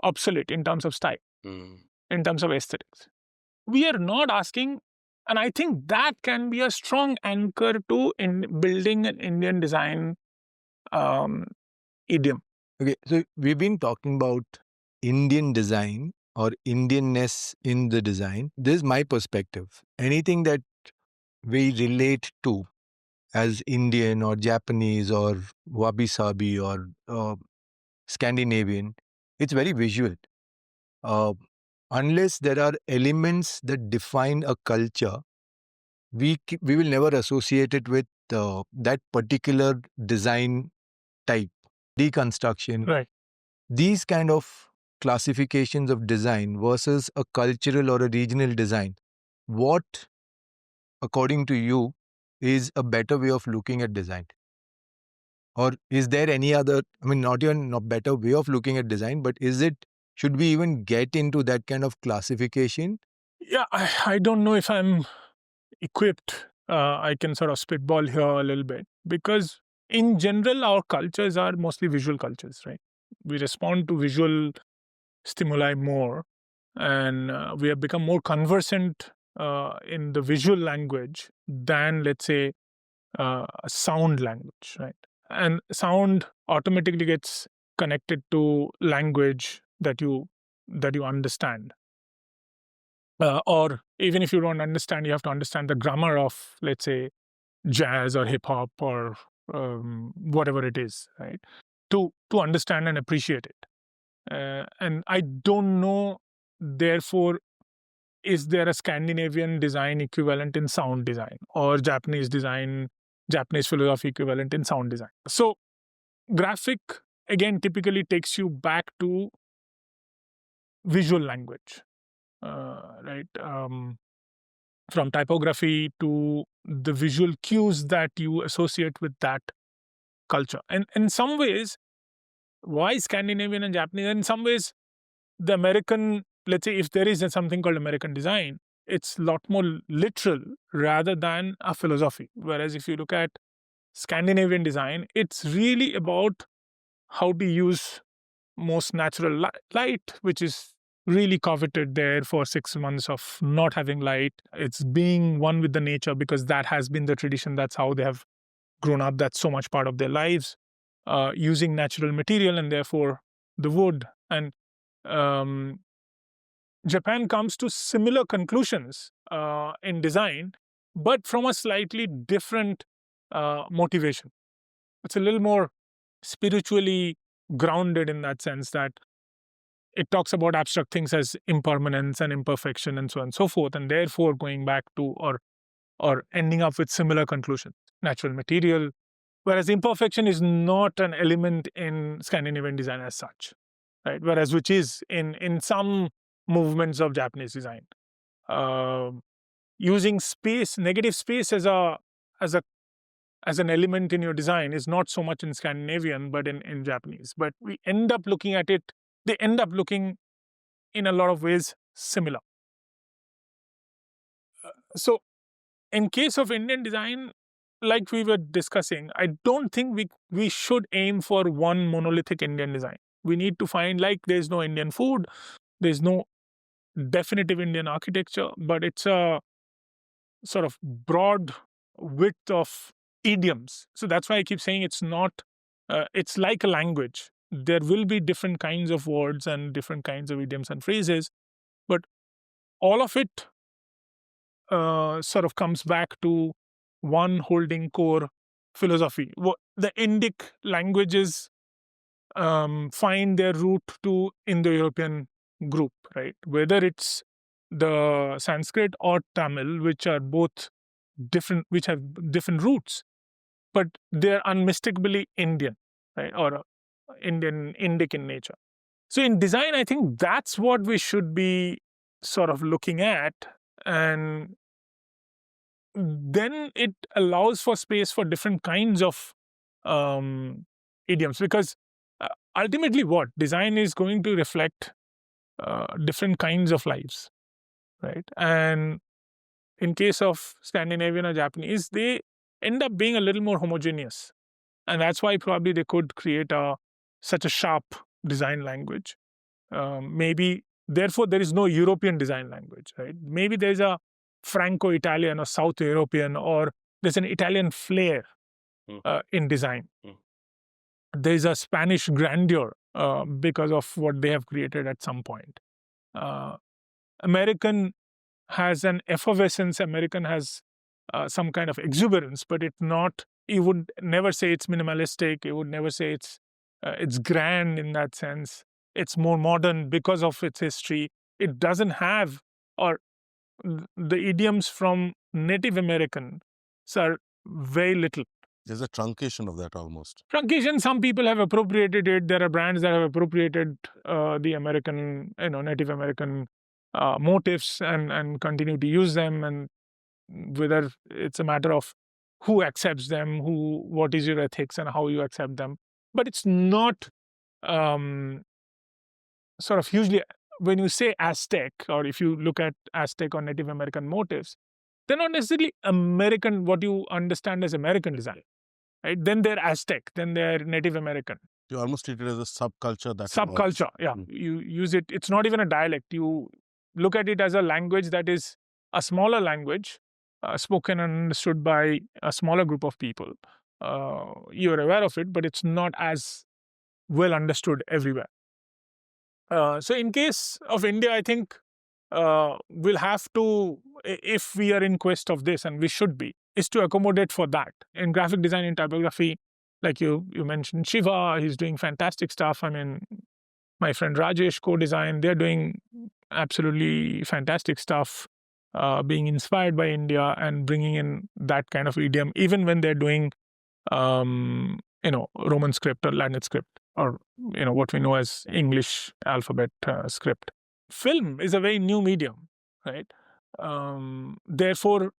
obsolete in terms of style, in terms of aesthetics. We are not asking, and I think that can be a strong anchor to building an Indian design idiom. Okay, so we've been talking about Indian design or Indianness in the design. This is my perspective. Anything that we relate to as Indian or Japanese or wabi-sabi or Scandinavian, it's very visual. Unless there are elements that define a culture, we will never associate it with that particular design type. Deconstruction. Right. These kind of classifications of design versus a cultural or a regional design. What, according to you, is a better way of looking at design? Or is there any other, not even a better way of looking at design, but should we even get into that kind of classification? Yeah, I don't know if I'm equipped. I can sort of spitball here a little bit because in general, our cultures are mostly visual cultures, right? We respond to visual stimuli more, and we have become more conversant in the visual language than, let's say, sound language, right? And sound automatically gets connected to language that you understand. Or even if you don't understand, you have to understand the grammar of, let's say, jazz or hip hop or whatever it is, right? To understand and appreciate it. And I don't know, therefore, is there a Scandinavian design equivalent in sound design or Japanese philosophy equivalent in sound design? So graphic, again, typically takes you back to visual language, right? From typography to the visual cues that you associate with that culture. And in some ways, why Scandinavian and Japanese? In some ways, the American, let's say, if there is something called American design, it's a lot more literal rather than a philosophy. Whereas if you look at Scandinavian design, it's really about how to use most natural light, which is really coveted there for 6 months of not having light. It's being one with the nature because that has been the tradition. That's how they have grown up. That's so much part of their lives. Using natural material and therefore the wood. And Japan comes to similar conclusions in design, but from a slightly different motivation. It's a little more spiritually grounded in that sense that it talks about abstract things as impermanence and imperfection and so on and so forth, and therefore going back to or ending up with similar conclusions. natural material, whereas imperfection is not an element in Scandinavian design as such, right? Whereas which is in some movements of Japanese design. Using space, negative space as an element in your design is not so much in Scandinavian, but in Japanese. But we end up looking at it, they end up looking in a lot of ways similar. So in case of Indian design, like we were discussing, I don't think we should aim for one monolithic Indian design. We need to find, like, there's no Indian food, there's no definitive Indian architecture, but it's a sort of broad width of idioms. So that's why I keep saying it's not, it's like a language. There will be different kinds of words and different kinds of idioms and phrases, but all of it sort of comes back to one holding core philosophy. The Indic languages find their root to Indo-European group, right? Whether it's the Sanskrit or Tamil, which are both different, which have different roots, but they're unmistakably Indian, right? Or Indic in nature. So in design, I think that's what we should be sort of looking at, and then it allows for space for different kinds of idioms, because ultimately what design is going to reflect different kinds of lives, right? And in case of Scandinavian or Japanese, they end up being a little more homogeneous, and that's why probably they could create such a sharp design language. Maybe therefore there is no European design language, right? Maybe there's a Franco-Italian or South European, or there's an Italian flair in design. There's a Spanish grandeur because of what they have created at some point. American has an effervescence. American has some kind of exuberance, but it's not. You would never say it's minimalistic. You would never say it's grand in that sense. It's more modern because of its history. It doesn't have, or the idioms from Native American are very little. There's a truncation of that almost. Truncation, some people have appropriated it. There are brands that have appropriated the American, Native American motifs and continue to use them. And whether it's a matter of who accepts them, what is your ethics and how you accept them. But it's not sort of hugely, when you say Aztec, or if you look at Aztec or Native American motifs, they're not necessarily American, what you understand as American design, right? Then they're Aztec, then they're Native American. You almost treat it as a subculture. Subculture, yeah. You use it, it's not even a dialect. You look at it as a language that is a smaller language, spoken and understood by a smaller group of people. You're aware of it, but it's not as well understood everywhere. So in case of India, I think we'll have to, if we are in quest of this, and we should be, is to accommodate for that. In graphic design and typography, like you mentioned Shiva, he's doing fantastic stuff. I mean, my friend Rajesh, co-design, they're doing absolutely fantastic stuff, being inspired by India and bringing in that kind of idiom, even when they're doing, Roman script or Latin script, or what we know as English alphabet script. Film is a very new medium, right? Therefore,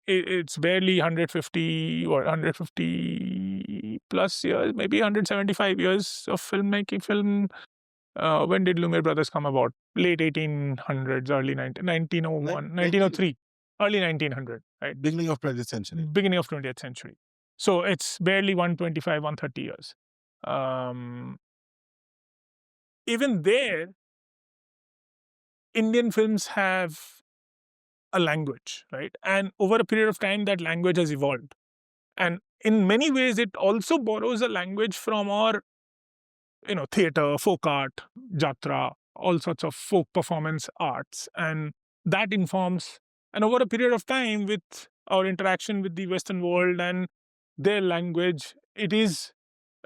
it's barely 150 or 150 plus years, maybe 175 years of filmmaking. Film. When did Lumiere Brothers come about? Late 1800s, early 1901, 1903, early 1900, right? Beginning of 20th century. Beginning of 20th century. So it's barely 125, 130 years. Even there, Indian films have a language, right? And over a period of time, that language has evolved. And in many ways, it also borrows a language from our, theatre, folk art, jatra, all sorts of folk performance arts. And that informs, and over a period of time, with our interaction with the Western world and their language, it is,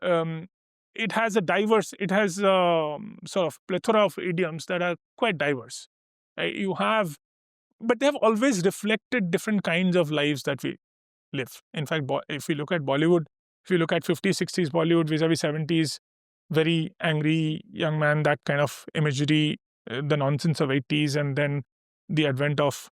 it has a sort of plethora of idioms that are quite diverse. But they have always reflected different kinds of lives that we live. In fact, if you look at Bollywood, if you look at 50s, 60s Bollywood vis-a-vis 70s, very angry young man, that kind of imagery, the nonsense of 80s, and then the advent of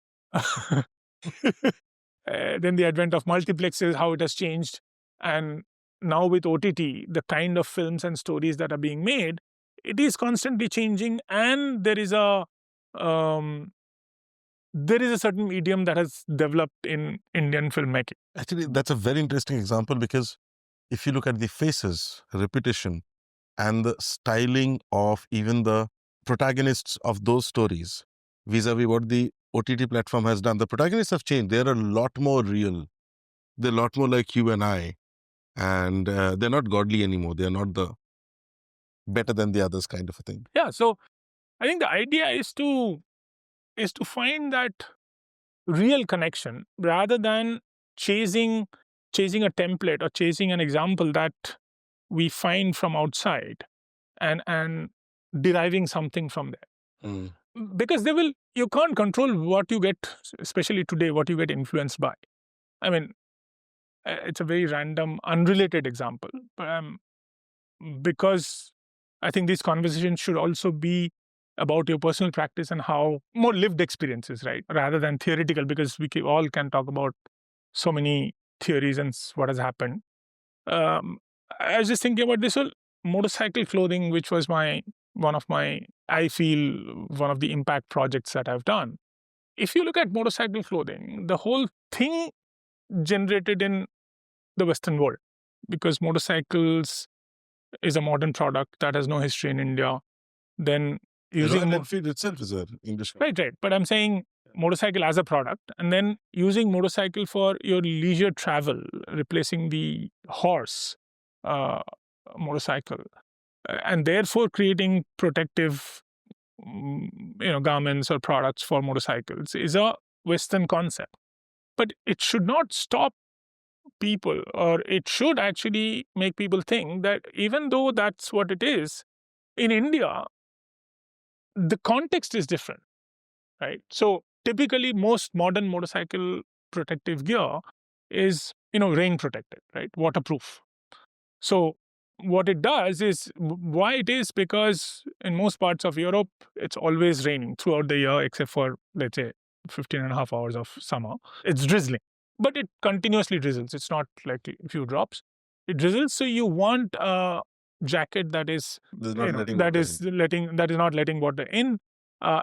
multiplexes, how it has changed. And now with OTT, the kind of films and stories that are being made, it is constantly changing, and there is a certain medium that has developed in Indian filmmaking. Actually, that's a very interesting example, because if you look at the faces, repetition, and the styling of even the protagonists of those stories vis-a-vis what the OTT platform has done, the protagonists have changed. They're a lot more real. They're a lot more like you and I. And they're not godly anymore. They're not the better than the others kind of a thing. Yeah, so I think the idea is to find that real connection rather than chasing a template or chasing an example that we find from outside and deriving something from there. Because you can't control what you get, especially today, what you get influenced by. I mean, it's a very random, unrelated example, but because I think these conversations should also be about your personal practice and how more lived experiences, right? Rather than theoretical, because we all can talk about so many theories and what has happened. I was just thinking about this whole motorcycle clothing, which was one of the impact projects that I've done. If you look at motorcycle clothing, the whole thing generated in the Western world, because motorcycles is a modern product that has no history in India. Then using Royal Enfield itself is an English word. right. But I'm saying motorcycle as a product, and then using motorcycle for your leisure travel, replacing the horse motorcycle, and therefore creating protective garments or products for motorcycles is a Western concept. But it should not stop people, or it should actually make people think that even though that's what it is, in India, the context is different, right? So typically, most modern motorcycle protective gear is, rain protected, right? Waterproof. So what it does is, why it is, because in most parts of Europe, it's always raining throughout the year, except for, let's say, 15 and a half hours of summer. It's drizzling, but it continuously drizzles. It's not like a few drops. It drizzles. So you want a jacket that is not letting water in.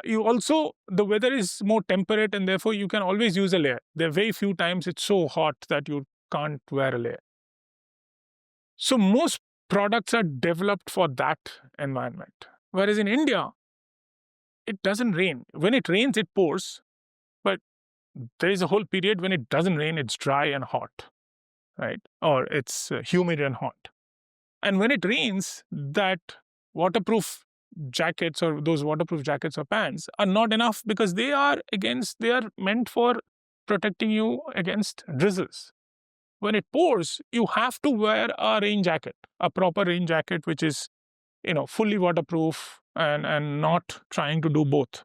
You also, the weather is more temperate, and therefore you can always use a layer. There are very few times it's so hot that you can't wear a layer. So most products are developed for that environment. Whereas in India, it doesn't rain. When it rains, it pours. But there is a whole period when it doesn't rain, it's dry and hot, right? Or it's humid and hot. And when it rains, that waterproof jackets or those waterproof jackets or pants are not enough, because they are meant for protecting you against drizzles. When it pours, you have to wear a rain jacket, a proper rain jacket, which is, fully waterproof and not trying to do both,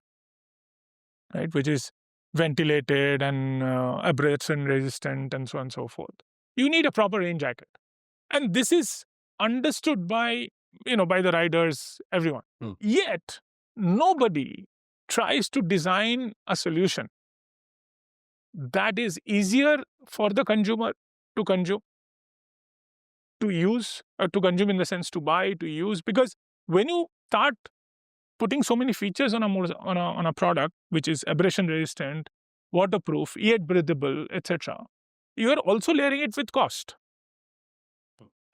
right? Which is ventilated and abrasion resistant and so on and so forth. You need a proper rain jacket. And this is understood by the riders, everyone. Yet, nobody tries to design a solution that is easier for the consumer to consume, to use, to consume in the sense to buy, to use. Because when you start putting so many features on a product which is abrasion resistant, waterproof, yet breathable, etc., you are also layering it with cost.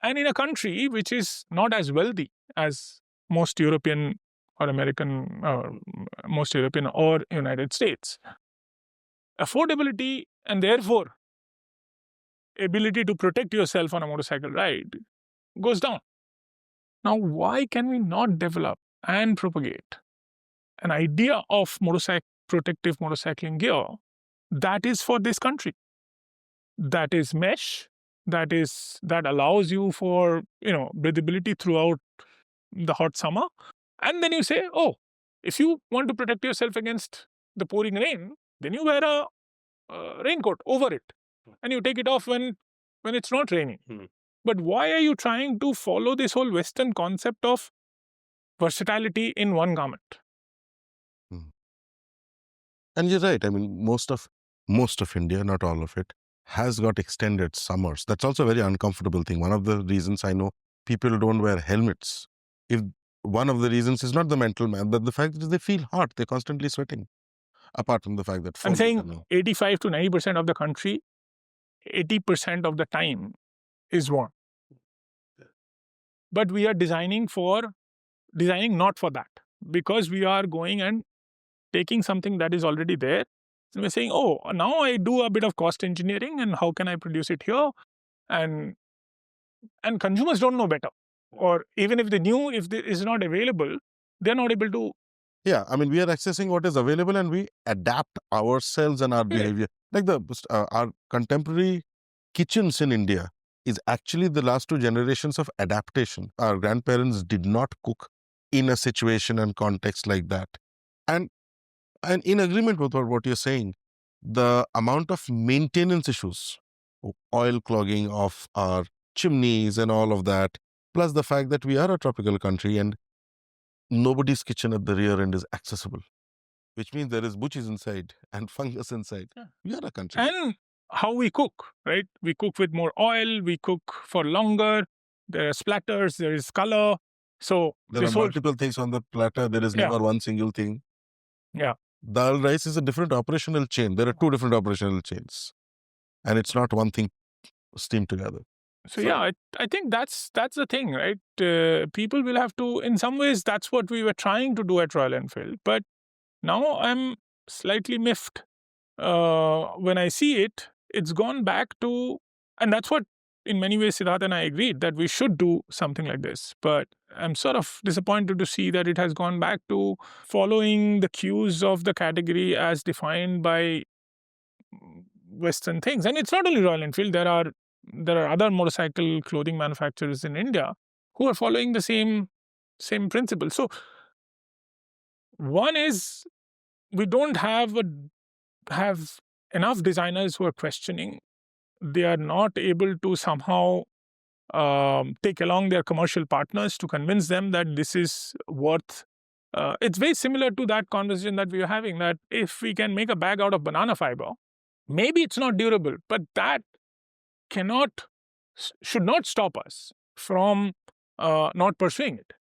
And in a country which is not as wealthy as most European or American, most European or United States, affordability and therefore ability to protect yourself on a motorcycle ride goes down. Now, why can we not develop and propagate an idea of protective motorcycling gear that is for this country, that is mesh, that allows you for breathability throughout the hot summer, and then you say, oh, if you want to protect yourself against the pouring rain, then you wear a raincoat over it. and you take it off when it's not raining. Hmm. But why are you trying to follow this whole Western concept of versatility in one garment? And you're right. I mean, most of India, not all of it, has got extended summers. That's also a very uncomfortable thing. One of the reasons I know people don't wear helmets. If one of the reasons is not the mental man, but the fact that they feel hot, they're constantly sweating. Apart from the fact that I'm fog is saying coming. 85 to 90% of the country, 80% of the time is warm. But we are designing not for that, because we are going and taking something that is already there. And we're saying, oh, now I do a bit of cost engineering and how can I produce it here? And consumers don't know better. Or even if they knew, if it is not available, they're not able to. Yeah, I mean, we are accessing what is available and we adapt ourselves and our behavior. Like our contemporary kitchens in India is actually the last two generations of adaptation. Our grandparents did not cook in a situation and context like that. And in agreement with what you're saying, the amount of maintenance issues, oil clogging of our chimneys and all of that, plus the fact that we are a tropical country and nobody's kitchen at the rear end is accessible, which means there is butches inside and fungus inside. Yeah. We are a country. And how we cook, right? We cook with more oil, we cook for longer, there are splatters, there is color. So there are multiple things on the platter. There is never one single thing. Yeah. Dal rice is a different operational chain. There are two different operational chains. And it's not one thing steamed together. So yeah, I think that's the thing, right? People will have to, in some ways, that's what we were trying to do at Royal Enfield. But now I'm slightly miffed when I see it. It's gone back to, and that's what, in many ways, Siddharth and I agreed that we should do something like this. But I'm sort of disappointed to see that it has gone back to following the cues of the category as defined by Western things. And it's not only Royal Enfield. There are other motorcycle clothing manufacturers in India who are following the same principle. So one is we don't have enough designers who are questioning. They are not able to somehow take along their commercial partners to convince them that this is worth. It's very similar to that conversation that we were having, that if we can make a bag out of banana fiber, maybe it's not durable, but that should not stop us from not pursuing it.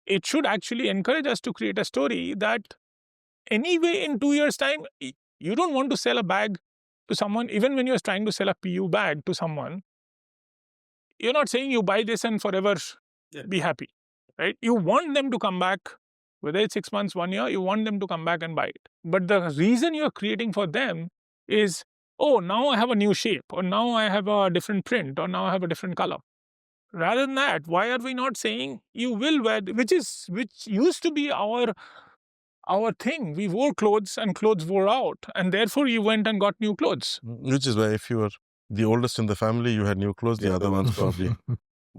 It should actually encourage us to create a story that anyway in 2 years' time, you don't want to sell a bag to someone. Even when you're trying to sell a PU bag to someone, you're not saying you buy this and forever be happy, right? You want them to come back, whether it's 6 months, 1 year, you want them to come back and buy it. But the reason you're creating for them is, oh, now I have a new shape, or now I have a different print, or now I have a different color. Rather than that, why are we not saying you will wear, which used to be our thing. We wore clothes and clothes wore out, and therefore you went and got new clothes. Which is why if you were the oldest in the family, you had new clothes. The other ones probably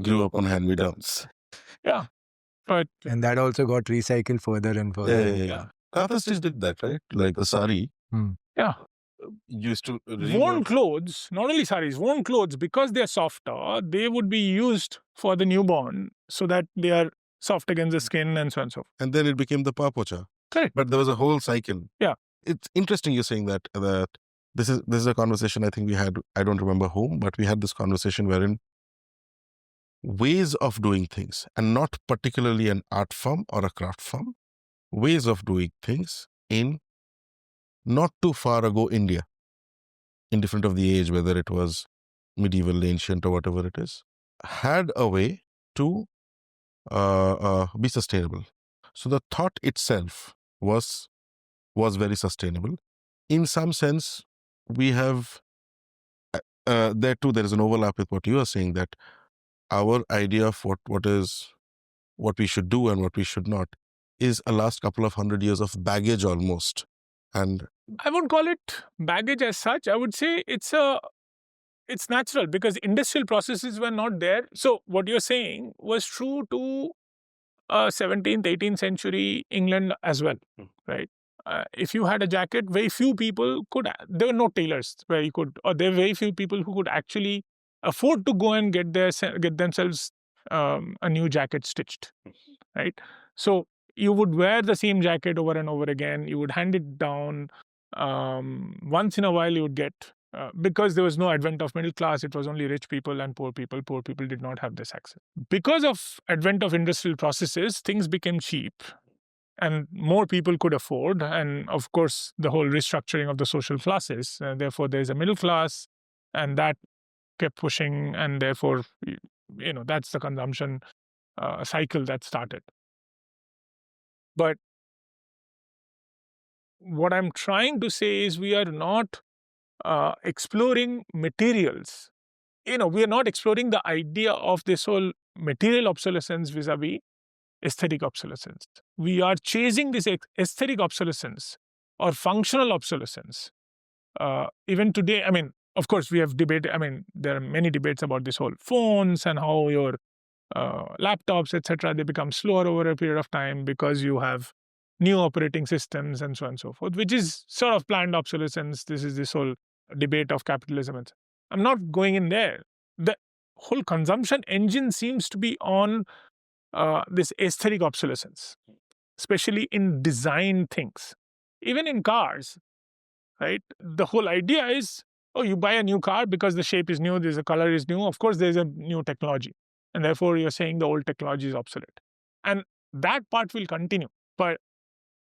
grew up on hand-me-downs. Yeah. And that also got recycled further and further. Yeah. Kata stitch did that, right? Like the sari. Yeah. Used to worn clothes, not only saris, worn clothes, because they're softer, they would be used for the newborn so that they are soft against the skin and so on and so forth. And then it became the papocha. Correct. But there was a whole cycle. Yeah. It's interesting you're saying that this is a conversation I think we had, I don't remember whom, but we had this conversation wherein ways of doing things, and not particularly an art form or a craft form, ways of doing things in not too far ago India, indifferent of the age, whether it was medieval, ancient, or whatever it is, had a way to be sustainable. So the thought itself was very sustainable. In some sense, we have there too, there is an overlap with what you are saying, that our idea of what we should do and what we should not is a last couple of 100 years of baggage almost. And I won't call it baggage as such. I would say it's natural, because industrial processes were not there. So what you're saying was true to 17th, 18th century England as well, right? if you had a jacket, very few people could. There were no tailors where you could, or there were very few people who could actually afford to go and get themselves a new jacket stitched, right? So you would wear the same jacket over and over again. You would hand it down. Once in a while, you would get because there was no advent of middle class. It was only rich people and poor people. Poor people did not have this access. Because of advent of industrial processes, things became cheap and more people could afford. And of course, the whole restructuring of the social classes. Therefore, there's a middle class, and that kept pushing, and therefore, that's the consumption cycle that started. But what I'm trying to say is we are not exploring materials. We are not exploring the idea of this whole material obsolescence vis-a-vis aesthetic obsolescence. We are chasing this aesthetic obsolescence or functional obsolescence. Even today, of course, we have debate. There are many debates about this whole phones and how your laptops, etc., they become slower over a period of time because you have new operating systems and so on and so forth, which is sort of planned obsolescence. This is this whole debate of capitalism. I'm not going in there. The whole consumption engine seems to be on this aesthetic obsolescence, especially in design things, even in cars, right? The whole idea is, you buy a new car because the shape is new, the color is new. Of course, there's a new technology, and therefore you're saying the old technology is obsolete, and that part will continue. But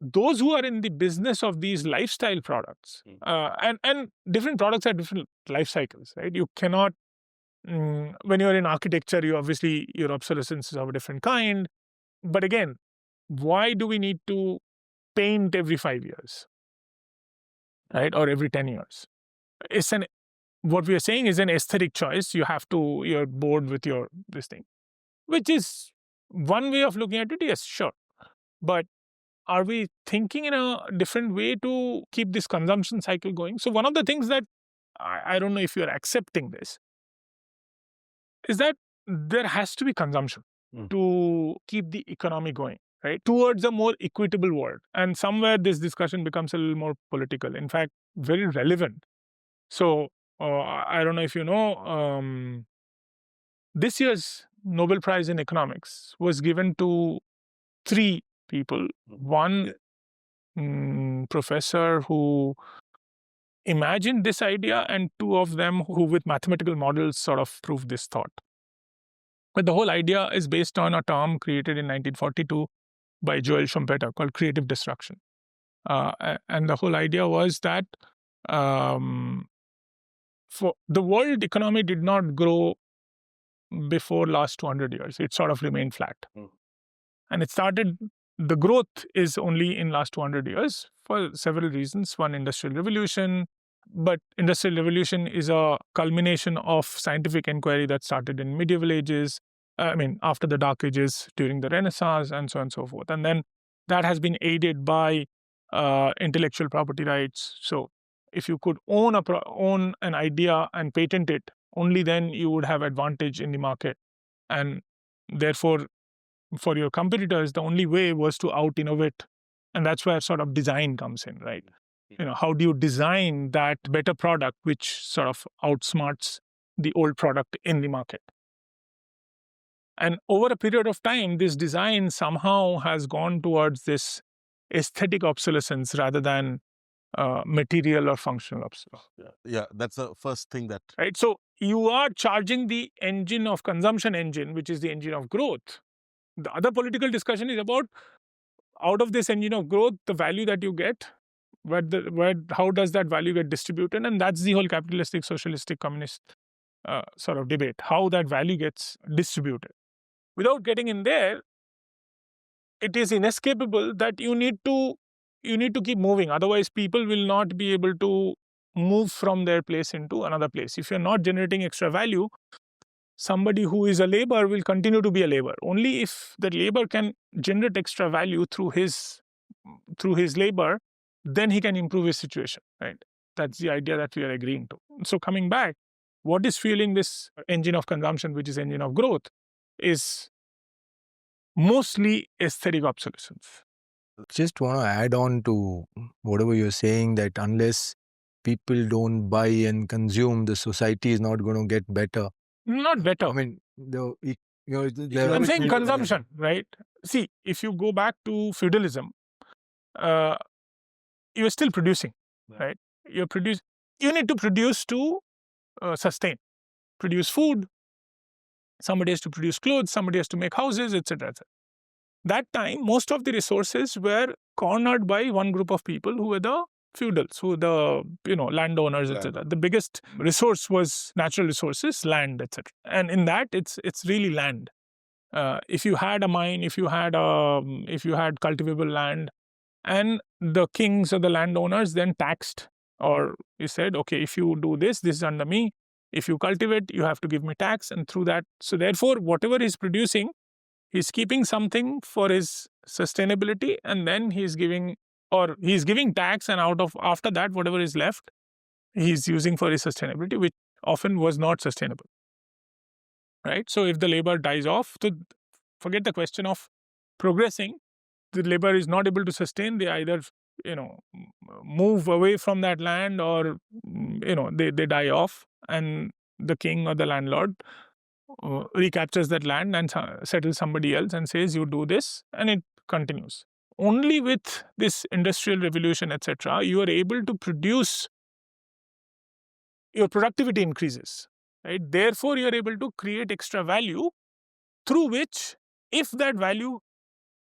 those who are in the business of these lifestyle products, and different products have different life cycles, right? You cannot. When you're in architecture, your obsolescence is of a different kind. But again, why do we need to paint every 5 years, right, or every 10 years? What we are saying is an aesthetic choice. You're bored with this thing, which is one way of looking at it. Yes, sure, but are we thinking in a different way to keep this consumption cycle going? So one of the things that I don't know if you're accepting this is that there has to be consumption to keep the economy going, right, towards a more equitable world. And somewhere this discussion becomes a little more political, in fact, very relevant. So I don't know if you know, this year's Nobel Prize in Economics was given to 3 people. One professor who imagined this idea, and 2 of them who with mathematical models sort of proved this thought. But the whole idea is based on a term created in 1942 by Joel Schumpeter called creative destruction. And the whole idea was that for the world economy did not grow before last 200 years. It sort of remained flat. And the growth is only in last 200 years for several reasons. One, industrial revolution. But industrial revolution is a culmination of scientific inquiry that started in medieval ages, after the Dark Ages, during the Renaissance, and so on and so forth. And then that has been aided by intellectual property rights. So if you could own an idea and patent it, only then you would have advantage in the market. And therefore, for your competitors, the only way was to out-innovate. And that's where sort of design comes in, right? How do you design that better product which sort of outsmarts the old product in the market? And over a period of time, this design somehow has gone towards this aesthetic obsolescence rather than material or functional obsolescence. Yeah, that's the first thing that... Right. So you are charging the engine of consumption engine, which is the engine of growth. The other political discussion is about, out of this engine of growth, the value that you get, how does that value get distributed? And that's the whole capitalistic, socialistic, communist sort of debate, how that value gets distributed. Without getting in there, it is inescapable that you need to keep moving. Otherwise, people will not be able to move from their place into another place. If you're not generating extra value, somebody who is a labor will continue to be a labor. Only if the labor can generate extra value through his labor, then he can improve his situation, right? That's the idea that we are agreeing to. So coming back, what is fueling this engine of consumption, which is engine of growth, is mostly aesthetic obsolescence. Just want to add on to whatever you're saying, that unless people don't buy and consume, the society is not going to get better. Not better. I mean, I'm saying consumption, right? See, if you go back to feudalism, you're still producing, right? You need to produce to sustain. Produce food. Somebody has to produce clothes. Somebody has to make houses, etc. etc. That time, most of the resources were cornered by one group of people who were the feudals, who were the landowners, etc. The biggest resource was natural resources, land, etc. And in that, it's really land. If you had a mine, if you had cultivable land, and the kings or the landowners then taxed, or you said, okay, if you do this, this is under me. If you cultivate, you have to give me tax, and through that, so therefore, whatever he's producing, he's keeping something for his sustainability, and then he's giving tax, and after that, whatever is left, he's using for his sustainability, which often was not sustainable. Right? So if the labor dies off, so forget the question of progressing. The labor is not able to sustain. They either move away from that land, or they die off, and the king or the landlord recaptures that land and settles somebody else and says, you do this, and it continues. Only with this industrial revolution, etc., you are able to produce, your productivity increases, right? Therefore, you are able to create extra value, through which, if that value,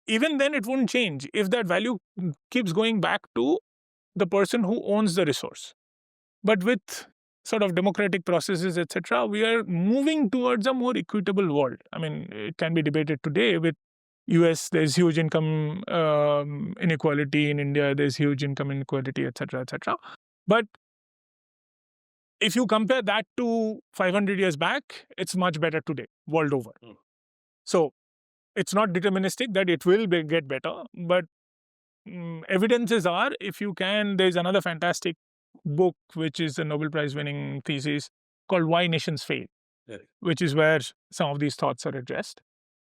even then it won't change, if that value keeps going back to the person who owns the resource. But with sort of democratic processes, etc., we are moving towards a more equitable world. I mean, it can be debated today. With US, there's huge income inequality. In India, there's huge income inequality, etc., etc. But if you compare that to 500 years back, it's much better today, world over. So it's not deterministic that it will get better, but evidences are, if you can, there's another fantastic book, which is a Nobel Prize winning thesis called Why Nations Fail, which is where some of these thoughts are addressed,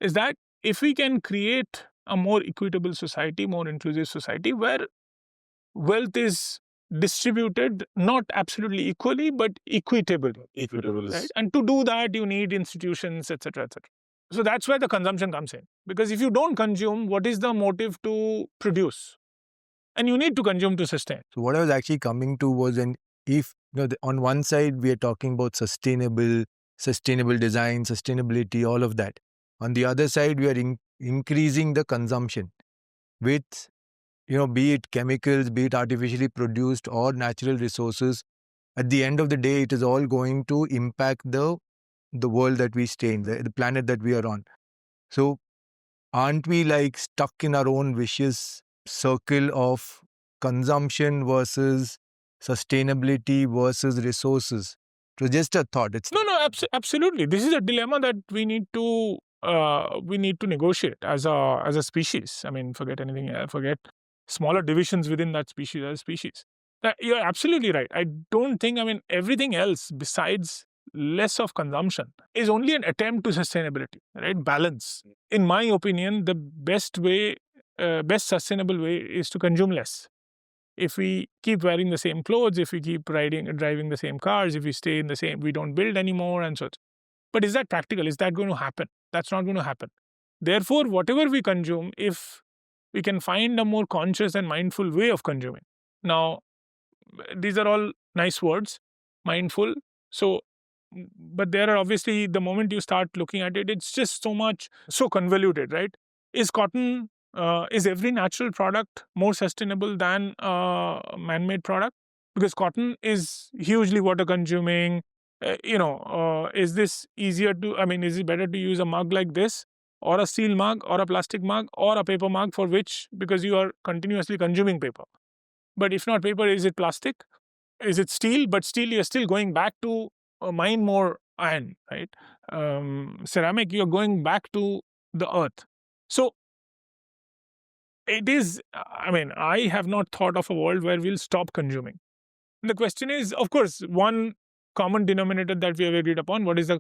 is that if we can create a more equitable society, more inclusive society, where wealth is distributed not absolutely equally, but equitably. Right? And to do that, you need institutions, etc., etc. So that's where the consumption comes in. Because if you don't consume, what is the motive to produce? And you need to consume to sustain. So what I was actually coming to was, on one side we are talking about sustainable design, sustainability, all of that. On the other side, we are increasing the consumption with, be it chemicals, be it artificially produced or natural resources. At the end of the day, it is all going to impact the world that we stay in, the planet that we are on. So aren't we stuck in our own vicious circle of consumption versus sustainability versus resources? It was just a thought. No, absolutely. This is a dilemma that we need to negotiate as a species. I mean, forget anything. Forget smaller divisions within that species as a species. You're absolutely right. I don't think. I mean, everything else besides less of consumption is only an attempt to sustainability, right? Balance. In my opinion, the best sustainable way is to consume less. If we keep wearing the same clothes, if we keep driving the same cars, if we stay in the same, we don't build anymore and such. But is that practical? Is that going to happen? That's not going to happen. Therefore, whatever we consume, if we can find a more conscious and mindful way of consuming. Now, these are all nice words, mindful. So, but there are obviously, the moment you start looking at it, it's just so convoluted, right? Is cotton, is every natural product more sustainable than a man-made product? Because cotton is hugely water consuming. Is this easier to, is it better to use a mug like this, or a steel mug, or a plastic mug, or a paper mug, for which, because you are continuously consuming paper? But if not paper, is it plastic? Is it steel? But steel, you're still going back to mine more iron, right? Ceramic, you're going back to the earth. So it is, I have not thought of a world where we'll stop consuming. And the question is, of course, one common denominator that we have agreed upon, what is the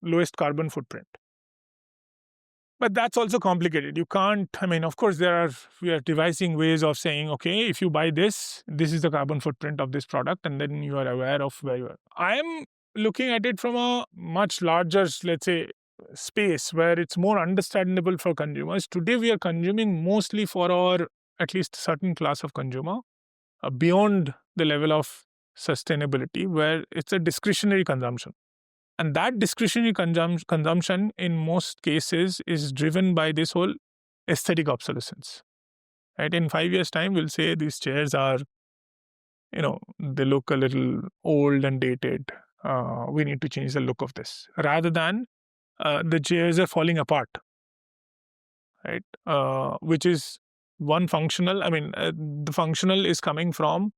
lowest carbon footprint? But that's also complicated. You can't, of course, we are devising ways of saying, okay, if you buy this is the carbon footprint of this product, and then you are aware of where you are. I'm looking at it from a much larger, let's say, space where it's more understandable for consumers. Today, we are consuming mostly for our, at least certain class of consumer, beyond the level of sustainability, where it's a discretionary consumption. And that discretionary consumption in most cases is driven by this whole aesthetic obsolescence. Right? In 5 years' time, we'll say these chairs are, they look a little old and dated. We need to change the look of this. Rather than the chairs are falling apart. Right? Which is one functional. The functional is coming from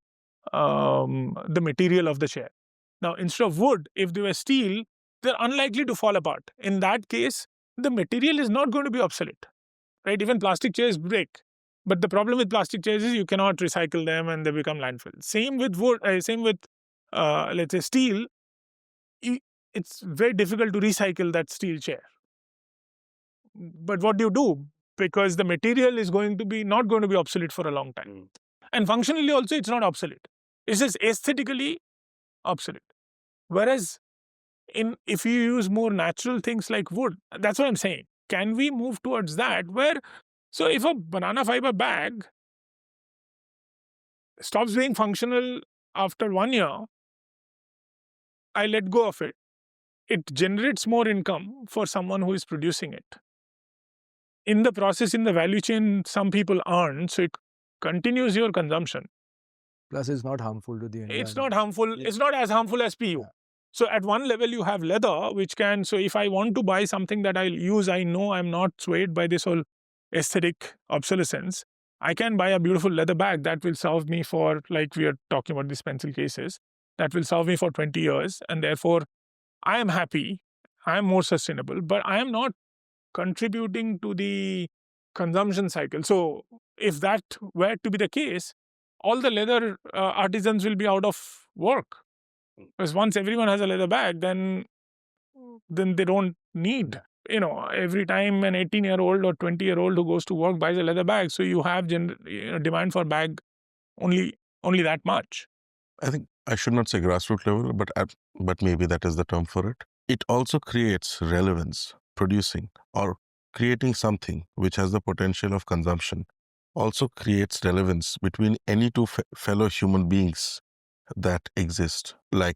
the material of the chair. Now, instead of wood, if they were steel, they're unlikely to fall apart. In that case, the material is not going to be obsolete, right? Even plastic chairs break. But the problem with plastic chairs is you cannot recycle them and they become landfill. Same with wood, let's say, steel. It's very difficult to recycle that steel chair. But what do you do? Because the material is not going to be obsolete for a long time. And functionally also, it's not obsolete. It's just aesthetically obsolete. Whereas if you use more natural things like wood, that's what I'm saying. Can we move towards that so if a banana fiber bag stops being functional after 1 year, I let go of it. It generates more income for someone who is producing it. In the process, in the value chain, some people earn, so it continues your consumption. Plus, it's not harmful to the environment. It's not harmful. Yeah. It's not as harmful as PU. Yeah. So at one level, you have leather, so if I want to buy something that I'll use, I know I'm not swayed by this whole aesthetic obsolescence. I can buy a beautiful leather bag that will serve me for, like we are talking about these pencil cases, that will serve me for 20 years. And therefore, I am happy. I am more sustainable, but I am not contributing to the consumption cycle. So if that were to be the case, all the leather artisans will be out of work. Because once everyone has a leather bag, then they don't need, every time an 18-year-old or 20-year-old who goes to work buys a leather bag. So you have demand for bag only that much. I think I should not say grassroots level, but maybe that is the term for it. It also creates relevance. Producing or creating something which has the potential of consumption also creates relevance between any two fellow human beings that exist. Like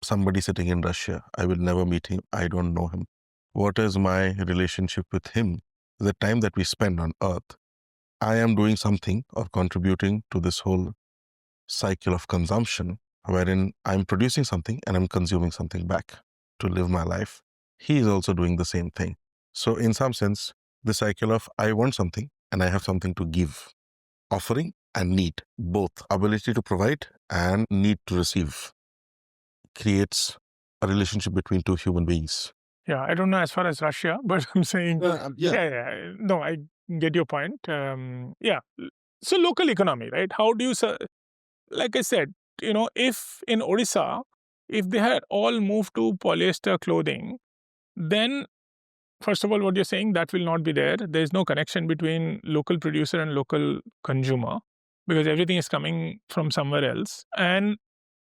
somebody sitting in Russia, I will never meet him. I don't know him. What is my relationship with him? The time that we spend on Earth, I am doing something or contributing to this whole cycle of consumption, wherein I'm producing something and I'm consuming something back to live my life. He is also doing the same thing. So in some sense, the cycle of I want something and I have something to give, offering and need, both ability to provide and need to receive, creates a relationship between two human beings. Yeah, I don't know as far as Russia, but I'm saying, no, I get your point. So local economy, right? How do you, like I said, if in Odisha, if they had all moved to polyester clothing, then first of all, what you're saying, that will not be there. There's no connection between local producer and local consumer because everything is coming from somewhere else. And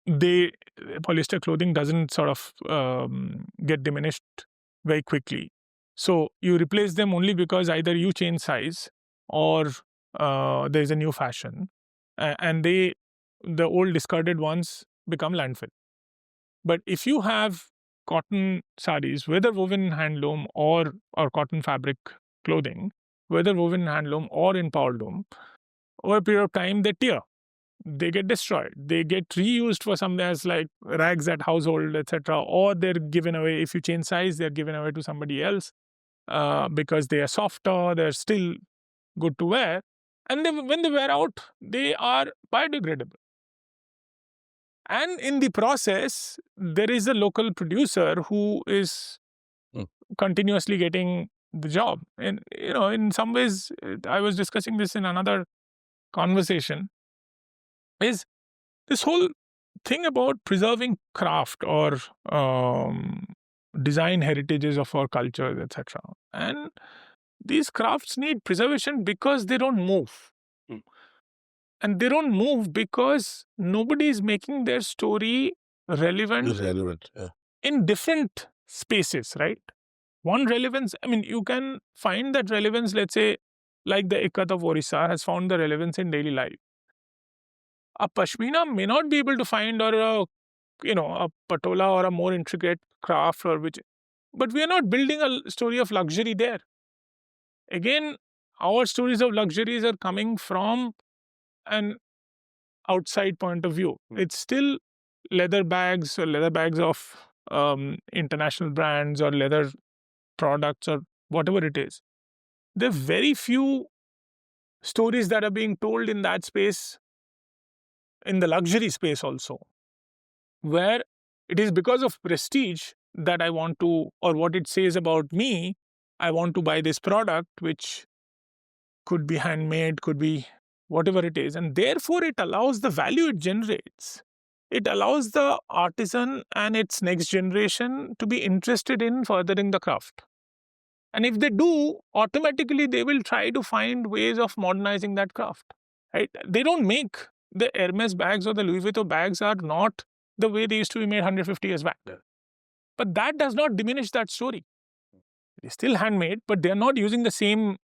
polyester clothing doesn't sort of get diminished very quickly. So you replace them only because either you change size or there's a new fashion. And the old discarded ones become landfill. But if you have cotton sarees, whether woven in handloom or cotton fabric clothing, whether woven in handloom or in power loom, over a period of time, they tear. They get destroyed. They get reused for something as like rags at household, etc. Or they're given away. If you change size, they're given away to somebody else because they are softer, they're still good to wear. And then when they wear out, they are biodegradable. And in the process, there is a local producer who is continuously getting the job. And, in some ways, I was discussing this in another conversation, is this whole thing about preserving craft or design heritages of our cultures, etc. And these crafts need preservation because they don't move. Mm. And they don't move because nobody is making their story relevant Irrelevant. Yeah. in different spaces, right? One relevance, I mean, you can find that relevance, let's say, like the ikat of Orissa has found the relevance in daily life. A pashmina may not be able to find, or a patola or a more intricate craft, or which, but we are not building a story of luxury there. Again, our stories of luxuries are coming from an outside point of view. It's still leather bags or leather bags of international brands or leather products or whatever it is. There are very few stories that are being told in that space, in the luxury space also, where it is because of prestige that I want to, or what it says about me, I want to buy this product, which could be handmade, could be whatever it is. And therefore, it allows the value it generates. It allows the artisan and its next generation to be interested in furthering the craft. And if they do, automatically they will try to find ways of modernizing that craft. Right? They don't make the Hermes bags or the Louis Vuitton bags are not the way they used to be made 150 years back. Yeah. But that does not diminish that story. They're still handmade, but they're not using the same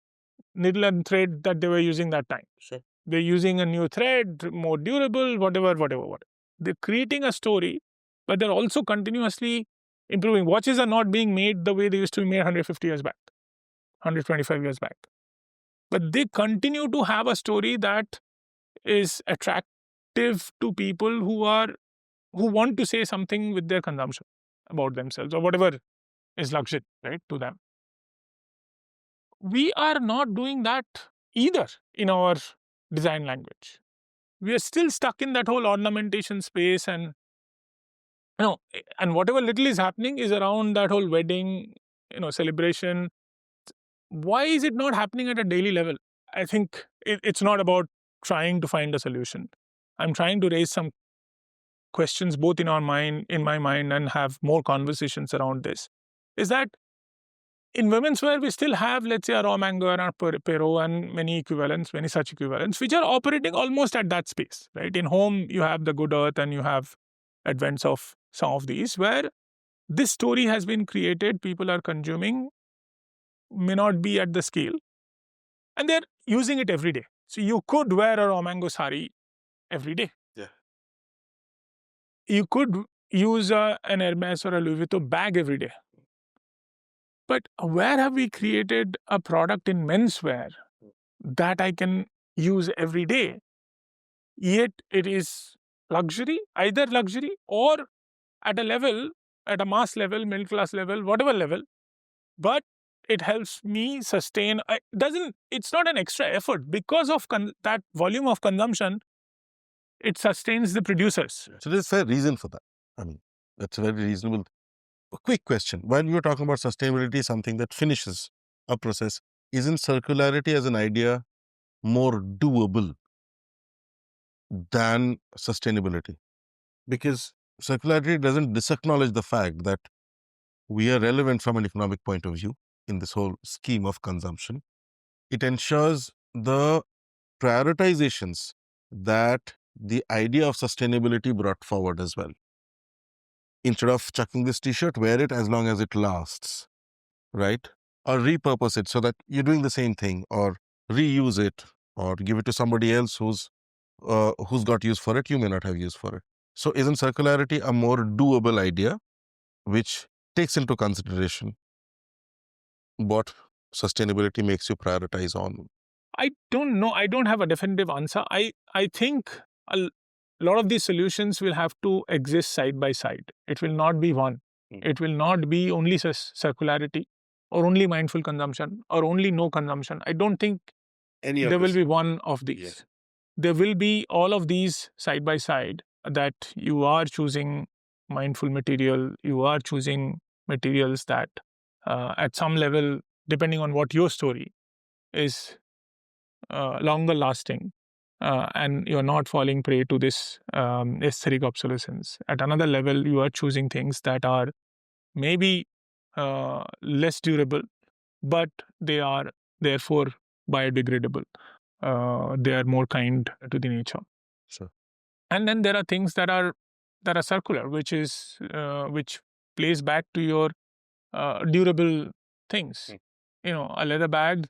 needle and thread that they were using that time. Sure. They're using a new thread, more durable, whatever. They're creating a story, but they're also continuously improving. Watches are not being made the way they used to be made 150 years back, 125 years back. But they continue to have a story that is attractive to people who want to say something with their consumption about themselves or whatever is luxury, right, to them. We are not doing that either in our design language. We are still stuck in that whole ornamentation space, and and whatever little is happening is around that whole wedding, celebration. Why is it not happening at a daily level? I think it's not about trying to find a solution. I'm trying to raise some questions both in my mind, and have more conversations around this. Is that in women's wear, we still have, let's say, a raw mango and a pero and many such equivalents, which are operating almost at that space, right? In home, you have the good earth and you have advents of some of these where this story has been created, people are consuming, may not be at the scale, and they're using it every day. So you could wear a raw mango sari every day. Yeah. You could use an Hermes or a Louis Vuitton bag every day. But where have we created a product in menswear that I can use every day, yet it is luxury, either luxury or at a level, at a mass level, middle class level, whatever level, but it helps me sustain. It's not an extra effort because of that volume of consumption. It sustains the producers. So there's a reason for that. I mean, that's a very reasonable. A quick question. When you're talking about sustainability, something that finishes a process, isn't circularity as an idea more doable than sustainability? Because circularity doesn't disacknowledge the fact that we are relevant from an economic point of view in this whole scheme of consumption. It ensures the prioritizations that the idea of sustainability brought forward as well. Instead of chucking this t-shirt, wear it as long as it lasts, right? Or repurpose it so that you're doing the same thing, or reuse it, or give it to somebody else who's got use for it, you may not have use for it. So isn't circularity a more doable idea which takes into consideration what sustainability makes you prioritize on? I don't know. I don't have a definitive answer. I think a lot of these solutions will have to exist side by side. It will not be one. It will not be only circularity or only mindful consumption or only no consumption. I don't think there will be one of these. Yes. There will be all of these side by side, that you are choosing mindful material, you are choosing materials that at some level, depending on what your story is, longer lasting, and you're not falling prey to this aesthetic obsolescence. At another level, you are choosing things that are maybe less durable, but they are therefore biodegradable. They are more kind to the nature. Sure. And then there are things that are circular, which plays back to your durable things. A leather bag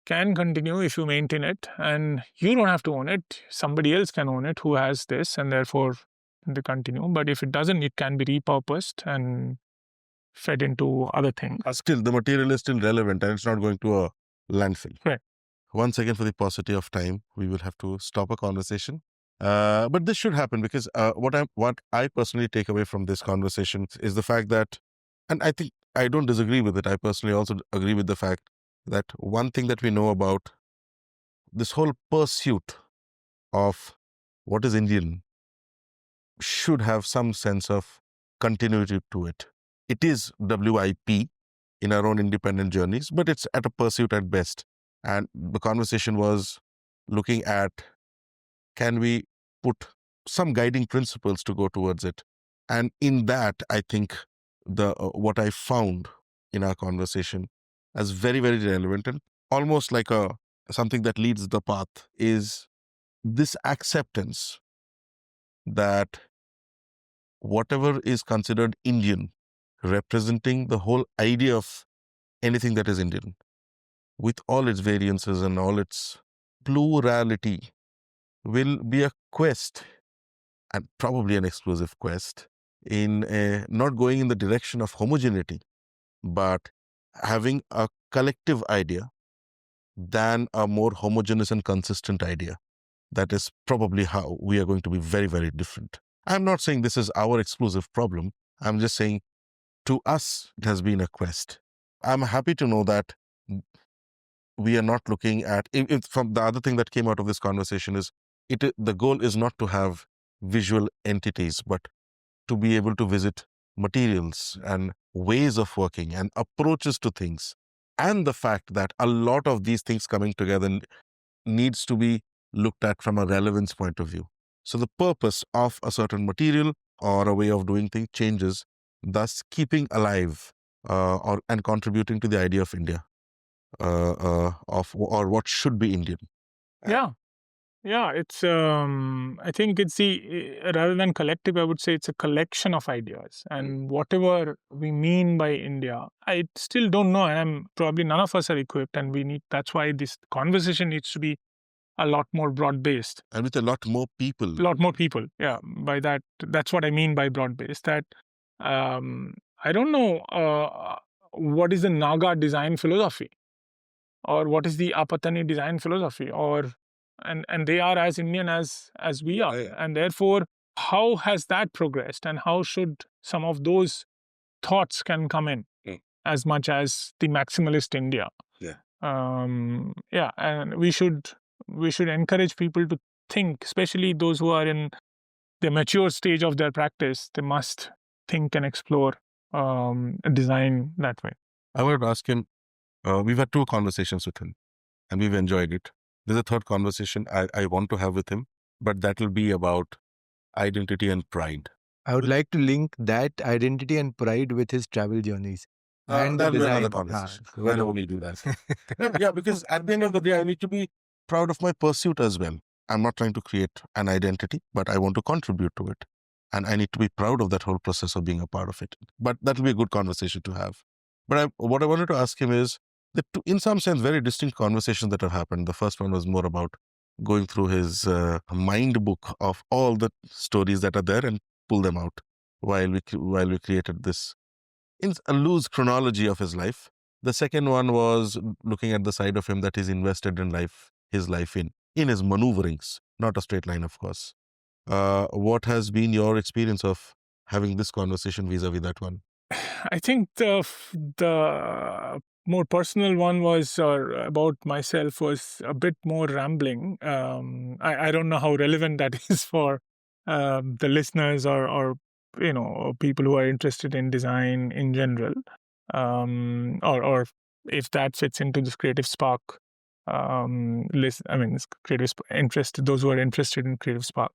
can continue if you maintain it, and you don't have to own it. Somebody else can own it who has this, and therefore they continue. But if it doesn't, it can be repurposed and fed into other things. Still, the material is still relevant and it's not going to a landfill. Right. Once again, for the paucity of time, we will have to stop a conversation. But this should happen because what I personally take away from this conversation is the fact that, and I think I don't disagree with it. I personally also agree with the fact that one thing that we know about this whole pursuit of what is Indian should have some sense of continuity to it. It is WIP in our own independent journeys, but it's at a pursuit at best. And the conversation was looking at, can we put some guiding principles to go towards it? And in that, I think what I found in our conversation as very, very relevant and almost like something that leads the path is this acceptance that whatever is considered Indian, representing the whole idea of anything that is Indian, with all its variances and all its plurality, will be a quest, and probably an exclusive quest, in not going in the direction of homogeneity, but having a collective idea than a more homogeneous and consistent idea. That is probably how we are going to be very, very different. I'm not saying this is our exclusive problem. I'm just saying to us, it has been a quest. I'm happy to know that we are not looking at, from the other thing that came out of this conversation is, the goal is not to have visual entities, but to be able to visit materials and ways of working and approaches to things. And the fact that a lot of these things coming together needs to be looked at from a relevance point of view. So the purpose of a certain material or a way of doing things changes, thus keeping alive and contributing to the idea of India, or what should be Indian. Yeah, it's. I think it's rather than collective, I would say it's a collection of ideas. And whatever we mean by India, I still don't know, and probably none of us are equipped. And that's why this conversation needs to be a lot more broad-based. And with a lot more people. Yeah. By that, that's what I mean by broad-based. That I don't know what is the Naga design philosophy, or what is the Apatani design philosophy, and they are as Indian as we are. Yeah. And therefore, how has that progressed, and how should some of those thoughts can come in as much as the maximalist India? And we should encourage people to think, especially those who are in the mature stage of their practice. They must think and explore design that way. I wanted to ask him, we've had 2 conversations with him and we've enjoyed it. There's a 3rd conversation I want to have with him, but that will be about identity and pride. I would like to link that identity and pride with his travel journeys. And that'll be design. another conversation. Whenever we do that. Yeah, because at the end of the day, I need to be proud of my pursuit as well. I'm not trying to create an identity, but I want to contribute to it. And I need to be proud of that whole process of being a part of it. But that'll be a good conversation to have. But what I wanted to ask him is, in some sense, very distinct conversations that have happened. The first one was more about going through his mind book of all the stories that are there and pull them out while we created this in a loose chronology of his life. The second one was looking at the side of him that he's invested in his life in his maneuverings, not a straight line, of course. What has been your experience of having this conversation vis-a-vis that one? I think the more personal one was, or about myself, was a bit more rambling. I don't know how relevant that is for the listeners or people who are interested in design in general, or if that fits into this creative spark list. I mean, creative interest. Those who are interested in creative spark.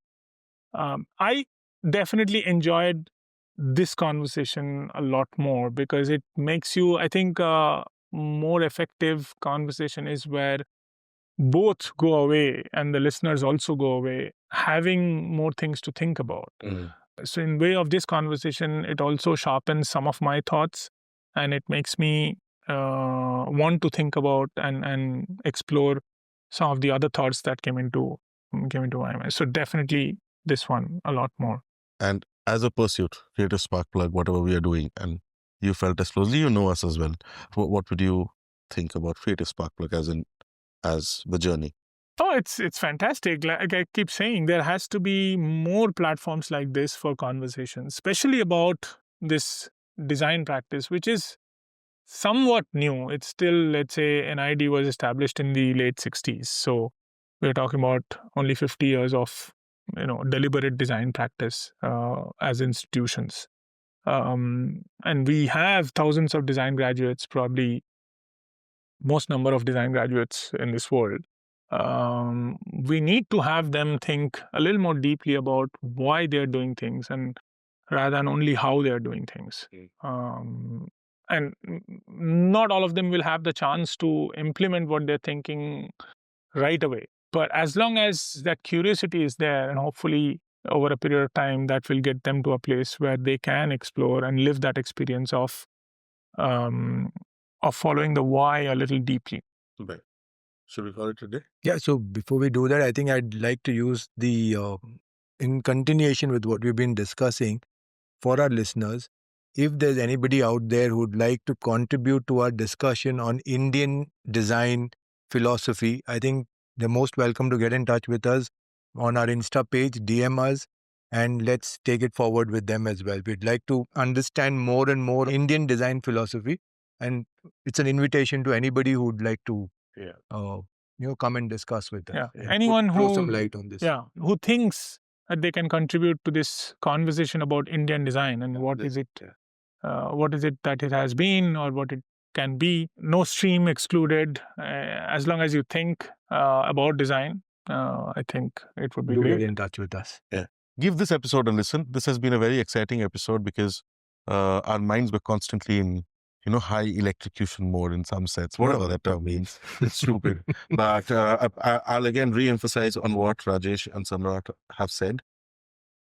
I definitely enjoyed this conversation a lot more because it makes you, I think, more effective conversation is where both go away and the listeners also go away having more things to think about. So in way of this conversation, it also sharpens some of my thoughts, and it makes me want to think about and explore some of the other thoughts that came into my mind. So definitely this one a lot more. And as a pursuit, Creative Spark Plug, whatever we are doing, and you felt as closely, you know us as well. What would you think about Creative Spark Plug as the journey? Oh, it's fantastic. Like I keep saying, there has to be more platforms like this for conversations, especially about this design practice, which is somewhat new. It's still, let's say, NID was established in the late 60s. So we're talking about only 50 years of deliberate design practice as institutions. And we have thousands of design graduates, probably most number of design graduates in this world. We need to have them think a little more deeply about why they're doing things, and rather than only how they're doing things. And not all of them will have the chance to implement what they're thinking right away. But as long as that curiosity is there, and hopefully over a period of time, that will get them to a place where they can explore and live that experience of following the why a little deeply. Right. Should we call it today? Yeah, so before we do that, I think I'd like to use in continuation with what we've been discussing, for our listeners, if there's anybody out there who'd like to contribute to our discussion on Indian design philosophy, I think they're most welcome to get in touch with us on our Insta page, DM us, and let's take it forward with them as well. We'd like to understand more and more Indian design philosophy, and it's an invitation to anybody who'd like to come and discuss with us. Anyone throw some light on this. Who thinks that they can contribute to this conversation about Indian design and what is it that it has been or what it can be. No stream excluded. As long as you think about design, I think it would be great. Get in touch with us. Yeah. Give this episode a listen. This has been a very exciting episode because our minds were constantly in high electrocution mode in some sense, whatever that term means. It's stupid. But I'll again re-emphasize on what Rajesh and Samrat have said.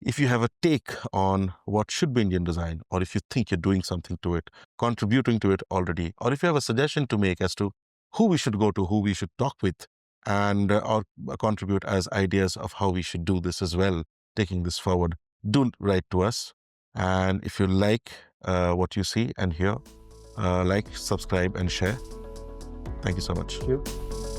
If you have a take on what should be Indian design, or if you think you're doing something to it, contributing to it already, or if you have a suggestion to make as to who we should go to, who we should talk with, and or contribute as ideas of how we should do this as well, taking this forward, do write to us. And if you like what you see and hear, like, subscribe, and share. Thank you so much. Thank you.